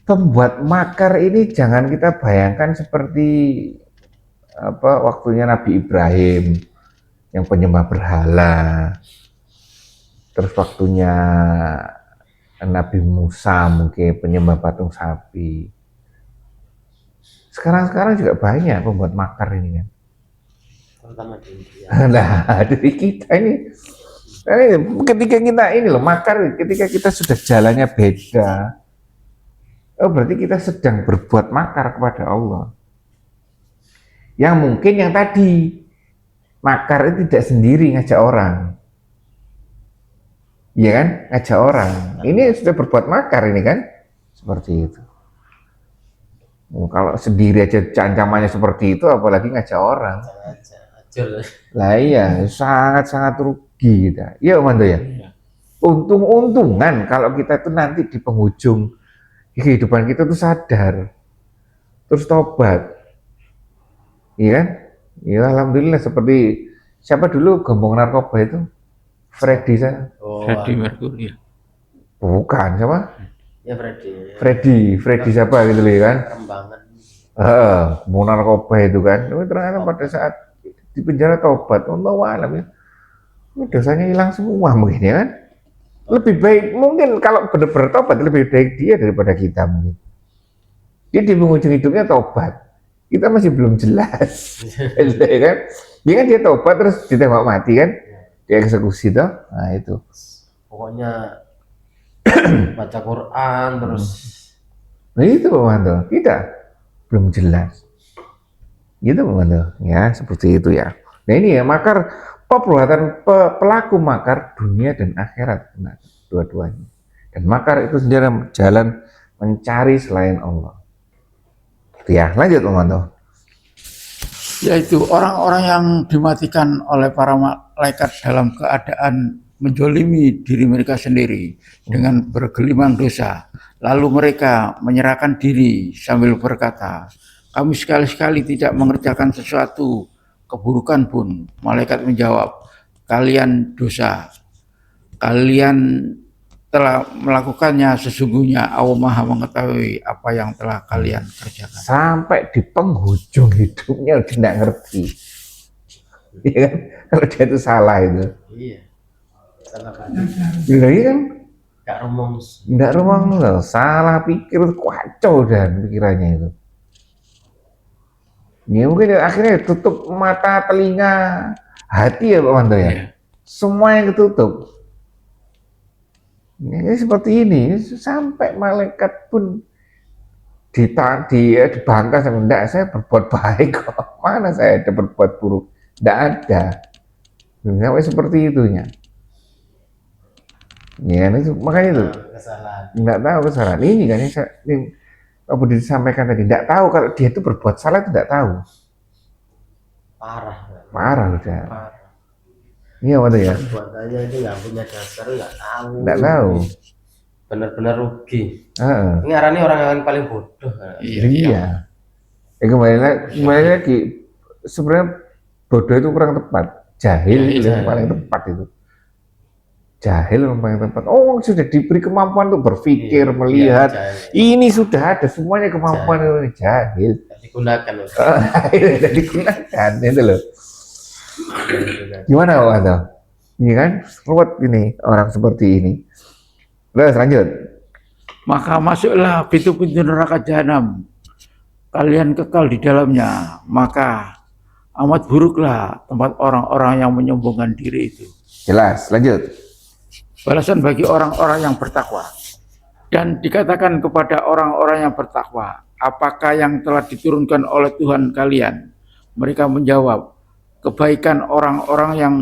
pembuat makar ini jangan kita bayangkan seperti waktunya Nabi Ibrahim yang penyembah berhala, terus waktunya Nabi Musa mungkin penyembah patung sapi. Sekarang juga banyak pembuat makar ini kan. Terutama di India. Nah, dari kita ini ketika kita ini loh makar, ketika kita sudah jalannya beda, berarti kita sedang berbuat makar kepada Allah. Yang mungkin yang tadi makar itu tidak sendiri ngajak orang, iya kan, ngajak orang. Ini sudah berbuat makar ini kan, seperti itu. Kalau sendiri aja ancamannya seperti itu, apalagi ngajak orang. Lah iya, sangat-sangat rugi kita. Iya Manto ya. Untung-untungan kalau kita itu nanti di penghujung kehidupan kita tuh sadar, terus tobat, iya kan? Ya alhamdulillah. Seperti siapa dulu gembong narkoba itu? Freddy Freddie Mercury. Bukan siapa? Ya Freddy siapa gitu loh kan? Rembangan. Gembong narkoba itu kan. Tapi ternyata pada saat di penjara tobat, Allahu a'lam ya. Dosanya hilang semua mungkin ya kan? Lebih baik mungkin kalau benar-benar tobat lebih baik dia daripada kita mungkin. Dia di penghujung hidupnya tobat. Kita masih belum jelas. Ya kan? Dia tobat terus ditembak mati kan? Dieksekusi toh. Nah, itu. Pokoknya baca Quran terus. Nah, itu Pak Manto. Kita belum jelas. Gitu Pak Manto. Ya, seperti itu ya. Nah, ini ya makar perbuatan pelaku makar dunia dan akhirat. Nah, dua-duanya. Dan makar itu sendiri jalan mencari selain Allah. Itu ya, lanjut Pak Manto. Yaitu orang-orang yang dimatikan oleh para malaikat dalam keadaan menjolimi diri mereka sendiri dengan bergelimang dosa. Lalu mereka menyerahkan diri sambil berkata, kami sekali-sekali tidak mengerjakan sesuatu keburukan pun. Malaikat menjawab, kalian dosa. Kalian telah melakukannya, sesungguhnya Allah Maha mengetahui apa yang telah kalian kerjakan. Sampai di penghujung hidupnya udah tidak ngerti. Iya kan? Kalau dia itu salah itu. Iya. Salah kan. Iya kan? Gak rumus. Tidak rumang, salah pikir, kacau dan pikirannya itu. Ya mungkin akhirnya tutup mata, telinga, hati ya Pak Manto ya. Iya. Semua yang ketutup. Ini seperti ini sampai malaikat pun dibangkas sama enggak, saya berbuat baik kok. Mana saya ada berbuat buruk? Tidak ada. Sampai seperti itunya. Ya, itu makanya itu. Kesalahan. Nggak tahu kesalahan ini kan ini apa disampaikan tadi, nggak tahu kalau dia itu berbuat salah itu nggak tahu. Parah. Parah udah. Parah. Iya Manto ya. Perbuatannya itu nggak punya dasar, nggak tahu. Nggak tahu. Benar-benar rugi. Heeh. Ini arahnya orang yang paling bodoh. Iya. Kembali lagi sebenarnya bodoh itu kurang tepat. Jahil itu yang paling tepat itu. Jahil yang paling tepat. Oh, sudah diberi kemampuan untuk berpikir, melihat. Ini sudah ada semuanya kemampuan itu jahil. Digunakan. Tidak digunakan itu loh. Gimana Pak Manto? Ini kan ruwet ini orang seperti ini. Terus lanjut. Maka masuklah pintu-pintu neraka jahanam. Kalian kekal di dalamnya. Maka amat buruklah tempat orang-orang yang menyombongkan diri itu. Jelas, lanjut. Balasan bagi orang-orang yang bertakwa. Dan dikatakan kepada orang-orang yang bertakwa, apakah yang telah diturunkan oleh Tuhan kalian? Mereka menjawab, kebaikan orang-orang yang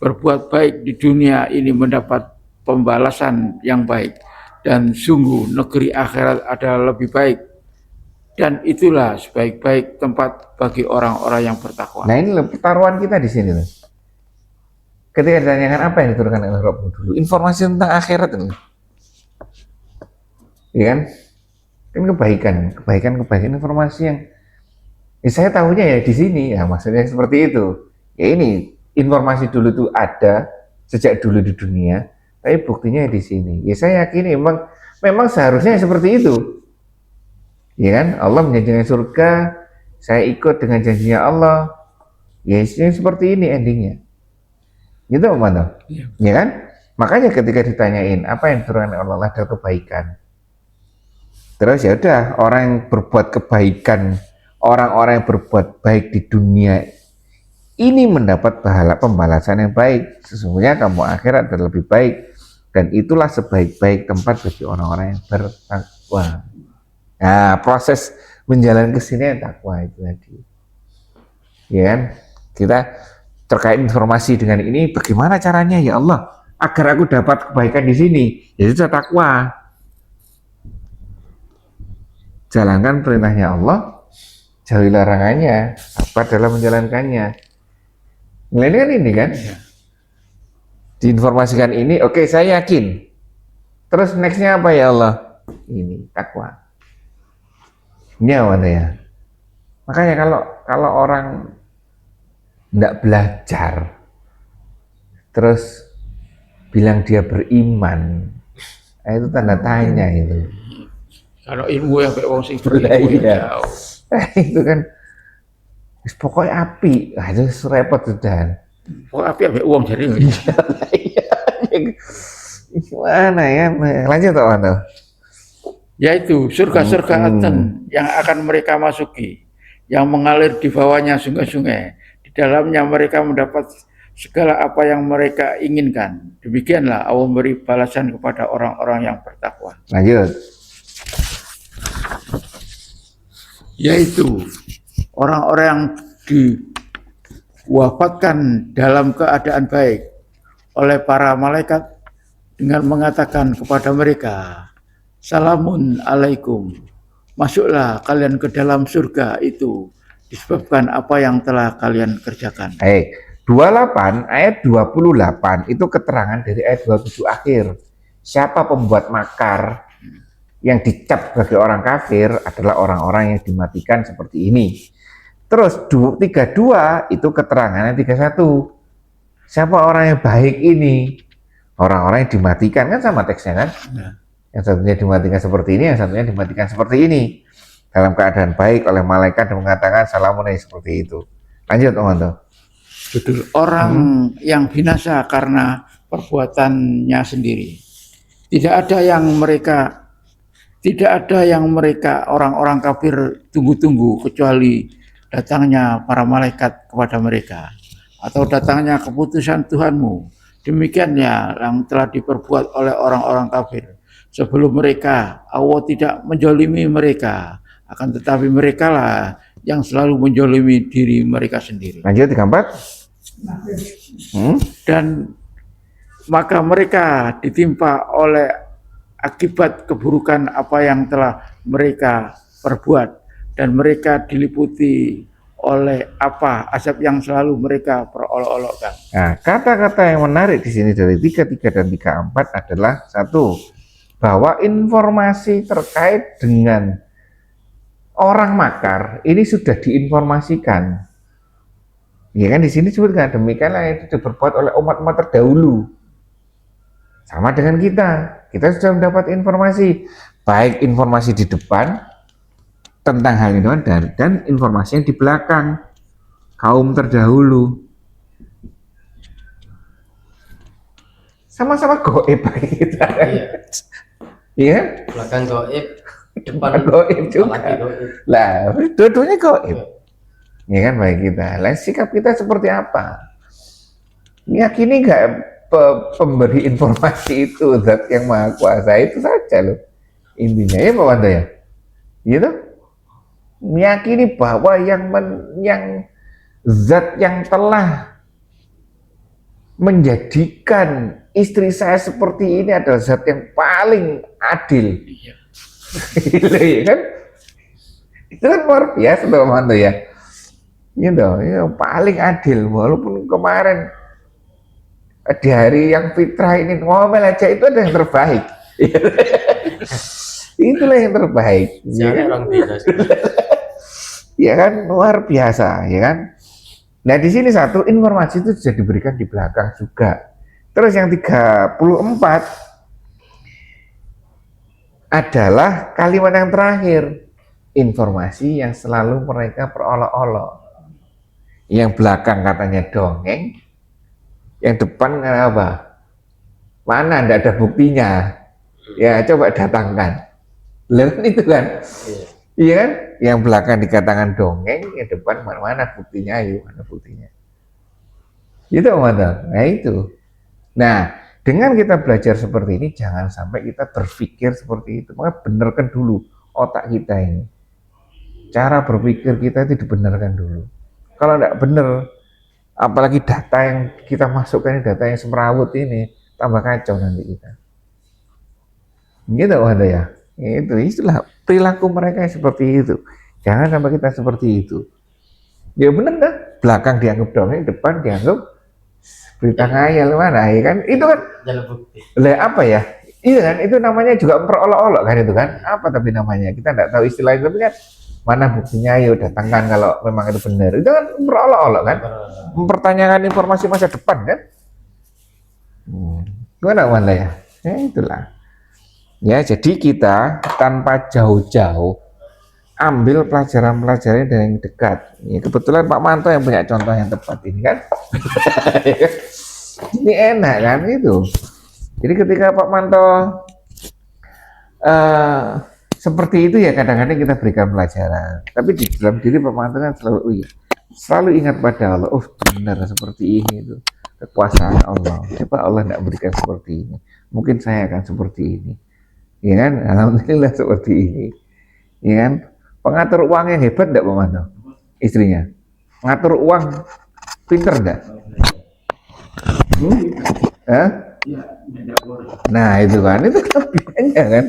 berbuat baik di dunia ini mendapat pembalasan yang baik. Dan sungguh negeri akhirat adalah lebih baik. Dan itulah sebaik-baik tempat bagi orang-orang yang bertakwa. Nah ini loh pertaruhan kita di sini loh. Ketika ditanyakan apa yang diturunkan oleh Rabbmu dulu, informasi tentang akhirat ini, ya kan? Kan kebaikan informasi yang saya tahunya ya di sini, ya maksudnya seperti itu. Ya ini informasi dulu itu ada sejak dulu di dunia, tapi buktinya di sini. Ya saya yakin memang seharusnya seperti itu. Ya kan? Allah menjanjikan surga, saya ikut dengan janjinya Allah. Ya isinya seperti ini endingnya. Gitu Pak Manto? Ya kan? Makanya ketika ditanyain apa yang diturunkan oleh Allah ada kebaikan. Terus ya udah orang yang berbuat kebaikan, orang-orang yang berbuat baik di dunia ini mendapat pahala pembalasan yang baik. Sesungguhnya kamu akhirat adalah lebih baik dan itulah sebaik-baik tempat bagi orang-orang yang bertakwa. Nah, proses menjalankan kesini takwa itu tadi. Ya kan? Kita terkait informasi dengan ini, bagaimana caranya ya Allah agar aku dapat kebaikan di sini? Jadi itu takwa. Jalankan perintahnya Allah, jauhi larangannya, sabar dalam menjalankannya. Nah, ini kan ini kan? Diinformasikan ini, oke, saya yakin. Terus nextnya apa ya Allah? Ini takwa. Ini apa ya? Makanya kalau orang tidak belajar, terus bilang dia beriman, itu tanda tanya itu. Kalau ilmu yang kayak wong sing berilmu Iya. Itu kan pokoknya api, itu repot sudah. Pokoknya api ambek uang jadi. Gimana ya? Lanjut Pak Manto. yaitu surga-surga Aden yang akan mereka masuki, yang mengalir di bawahnya sungai-sungai. Di dalamnya mereka mendapat segala apa yang mereka inginkan. Demikianlah Allah memberi balasan kepada orang-orang yang bertakwa. Lanjut. Yaitu orang-orang yang diwafatkan dalam keadaan baik oleh para malaikat dengan mengatakan kepada mereka, Salamun alaikum, masuklah kalian ke dalam surga itu disebabkan apa yang telah kalian kerjakan. 28 ayat 28 itu keterangan dari ayat 27 akhir. Siapa pembuat makar yang dicap sebagai orang kafir adalah orang-orang yang dimatikan seperti ini. Terus 32 itu keterangannya 31. Siapa orang yang baik ini? Orang-orang yang dimatikan, kan sama teksnya kan? Yang satunya dimatikan seperti ini, yang satunya dimatikan seperti ini. Dalam keadaan baik oleh malaikat dan mengatakan salamun seperti itu. Lanjut, Om. Judul orang yang binasa karena perbuatannya sendiri. Tidak ada yang mereka orang-orang kafir tunggu-tunggu kecuali datangnya para malaikat kepada mereka atau datangnya keputusan Tuhanmu. Demikiannya yang telah diperbuat oleh orang-orang kafir sebelum mereka. Allah tidak menjolimi mereka, akan tetapi mereka lah yang selalu menjolimi diri mereka sendiri. Lanjut 34. Dan maka mereka ditimpa oleh akibat keburukan apa yang telah mereka perbuat, dan mereka diliputi oleh apa azab yang selalu mereka perolok-olokkan. Nah, kata-kata yang menarik di sini dari 33 dan 34 adalah satu, bahwa informasi terkait dengan orang makar ini sudah diinformasikan. Ya kan di sini disebutkan demikianlah itu diperbuat oleh umat-umat terdahulu. Sama dengan kita sudah mendapat informasi, baik informasi di depan tentang hal ini dan informasi yang di belakang kaum terdahulu. Sama-sama goib bagi kita. Iya. Belakang goib, depan goib juga. Goib. Lah, dua-duanya goib. Ya kan bagi kita. Lah sikap kita seperti apa? Yakini nggak pemberi informasi itu zat yang maha kuasa itu saja loh. Intinya ya Pak Wanda ya. Gitu. Meyakini bahwa yang zat yang telah menjadikan istri saya seperti ini adalah zat yang paling adil. Gila ya kan? Itu kan luar biasa Pak Wanda ya. Gitu, ya paling adil. Walaupun kemarin di hari yang fitrah ini ngomel aja itu ada yang terbaik. Itulah yang terbaik. Ya kan luar biasa, ya kan. Nah di sini satu informasi itu sudah diberikan di belakang juga. Terus yang 34 adalah kalimat yang terakhir, informasi yang selalu mereka perolok-olok. Yang belakang katanya dongeng, yang depan apa? Mana tidak ada buktinya? Ya coba datangkan. Lihat itu kan? Iya kan? Yang belakang dikatakan dongeng, yang depan mana buktinya? Ayo, mana buktinya? Itu mana? Nah itu. Nah, dengan kita belajar seperti ini, jangan sampai kita berpikir seperti itu. Maka benarkan dulu otak kita ini. Cara berpikir kita itu dibenarkan dulu. Kalau tidak benar, apalagi data yang kita masukkan ini, data yang semrawut ini, tambah kacau nanti kita. Gitu ada ya. Itulah perilaku mereka seperti itu. Jangan sampai kita seperti itu. Ya benar dah. Belakang dianggap dongeng, depan dianggap berita ngayal mana ya kan? Itu kan. Jalur bukti. Lah apa ya? Iya kan? Itu namanya juga memperolok-olok kan itu kan? Apa tapi namanya? Kita tidak tahu istilahnya tapi kan. Mana buktinya? Ayo datangkan kalau memang itu benar. Itu kan memperolok-olok kan? Mempertanyakan informasi masa depan kan? Gimana Wanda ya? Ya itulah. Ya jadi kita tanpa jauh-jauh ambil pelajaran-pelajaran dari yang dekat. Ya, kebetulan Pak Manto yang punya contoh yang tepat ini kan? Ini enak kan itu. Jadi ketika Pak Manto seperti itu ya kadang-kadang kita berikan pelajaran. Tapi di dalam diri Pak Manto kan selalu, oh iya, selalu ingat pada Allah. Oh benar seperti ini itu kekuasaan Allah. Coba Allah tidak berikan seperti ini, mungkin saya akan seperti ini. Ya kan? Alhamdulillah seperti ini. Ya kan? Pengatur uangnya hebat enggak Pak Manto? Istrinya. Ngatur uang pinter enggak? Hah? Nah itu kan, itu kelebihannya kan.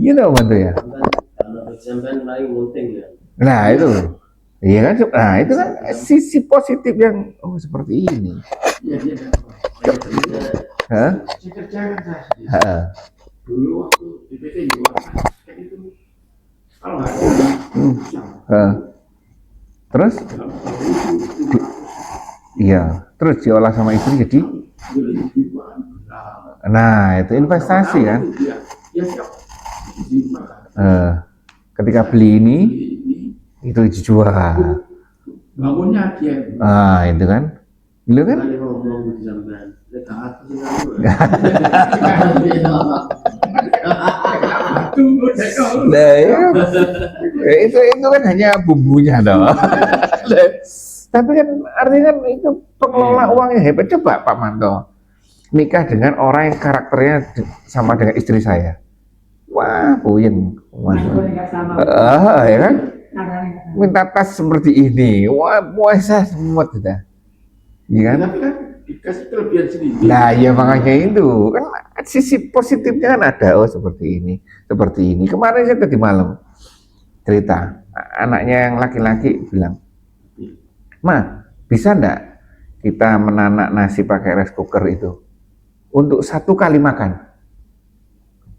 Iya dong Manto ya. Kalau sampean paling penting ya. Nah itu, iya kan? Nah itu kan sisi positif yang oh seperti ini. Hah? Saya kerjakan saya sendiri. Hah? Dulu waktu di PT juga kan itu kalau nggak Hah? Terus? Iya, terus diolah sama istri jadi. Nah itu investasi kan. Ya siap. Ketika beli ini itu dijual. Bangunnya dia. Ah itu kan, lu kan? Kali ngomong di sampean. Lek taat sing Nah, ya, itu kan hanya bumbunya dong. Tapi kan artinya kan itu pengelola uangnya hebat. Coba Pak Manto nikah dengan orang yang karakternya sama dengan istri saya. Wah, puyeng. Ya kan? Minta tas seperti ini. Wah, puasa semua sudah. Iya kan? Tapi kan dikasih kelebihan sendiri. Nah, ya makanya itu kan sisi positifnya kan ada. Oh, seperti ini, seperti ini. Kemarin saya tadi malam cerita, anaknya yang laki-laki bilang, "Ma, bisa enggak kita menanak nasi pakai rice cooker itu untuk 1 kali makan,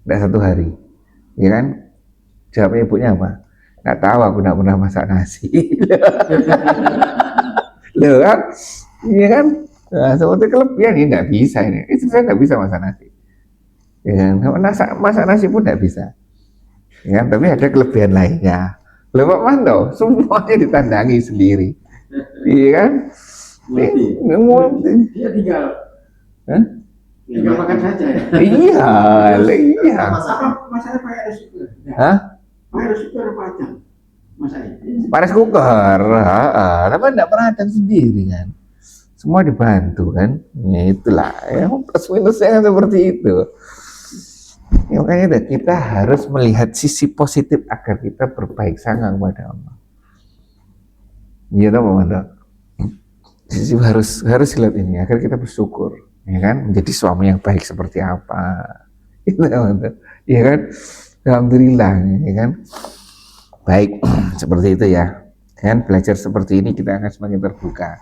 enggak 1 hari?" Ya kan? Jawabnya ibunya apa? Nggak tahu, aku nggak pernah masak nasi. Loh kan? Iya kan? Nah, seperti kelebihan ini nggak bisa ini. Itu saya nggak bisa masak nasi. Ya kan? Masak nasi pun nggak bisa. Ya kan? Tapi ada kelebihan lainnya. Loh Pak Manto, semuanya ditandangi sendiri. Iya kan? Dia tinggal Hah? tinggal makan saja ya. Iya, iya. Masalahnya pakai rice cooker. Hah? Pakai rice cooker panjang. Masalahnya. Paris cooker, tapi enggak pernah ada sendiri kan. Semua dibantu kan. Ya itulah, ya plus minusnya kan seperti itu. Ya, makanya kita harus melihat sisi positif agar kita berbaik sangka kepada Allah. Iya Pak Manto. Sisi harus lihat ini agar kita bersyukur, ya kan, menjadi suami yang baik seperti apa. Itu ya kan. Alhamdulillah, ya kan. Baik, seperti itu ya. Kan belajar seperti ini kita akan semakin terbuka.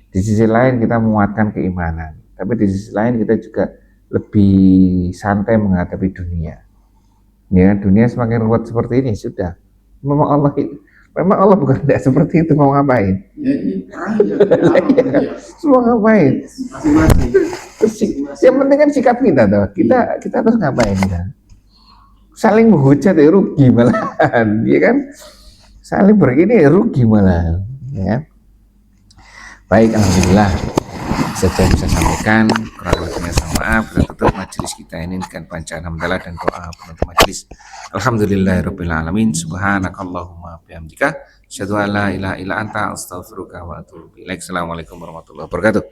Di sisi lain kita menguatkan keimanan, tapi di sisi lain kita juga lebih santai menghadapi dunia. Ya, dunia semakin ruwet seperti ini sudah. Memang Allah bukan tidak seperti itu, mau ngapain? Ya ini terakhir. Semua ngapain? masing-masing. Yang penting kan sikap kita tuh. Kita terus ngapain kita? Saling menghujat ya rugi malahan, ya kan? Saling begini ya rugi malahan, ya. Baik, alhamdulillah saya bisa sampaikan, kurang lebihnya sama maaf. Kita tutup majelis kita ini dengan bacaan hamdalah dan doa penutup majelis. Alhamdulillahirabbil alamin, subhanakallahumma bihamdika, asyhadu an la ilaha illa anta, astaghfiruka wa atubu ilaik. Assalamualaikum warahmatullahi wabarakatuh.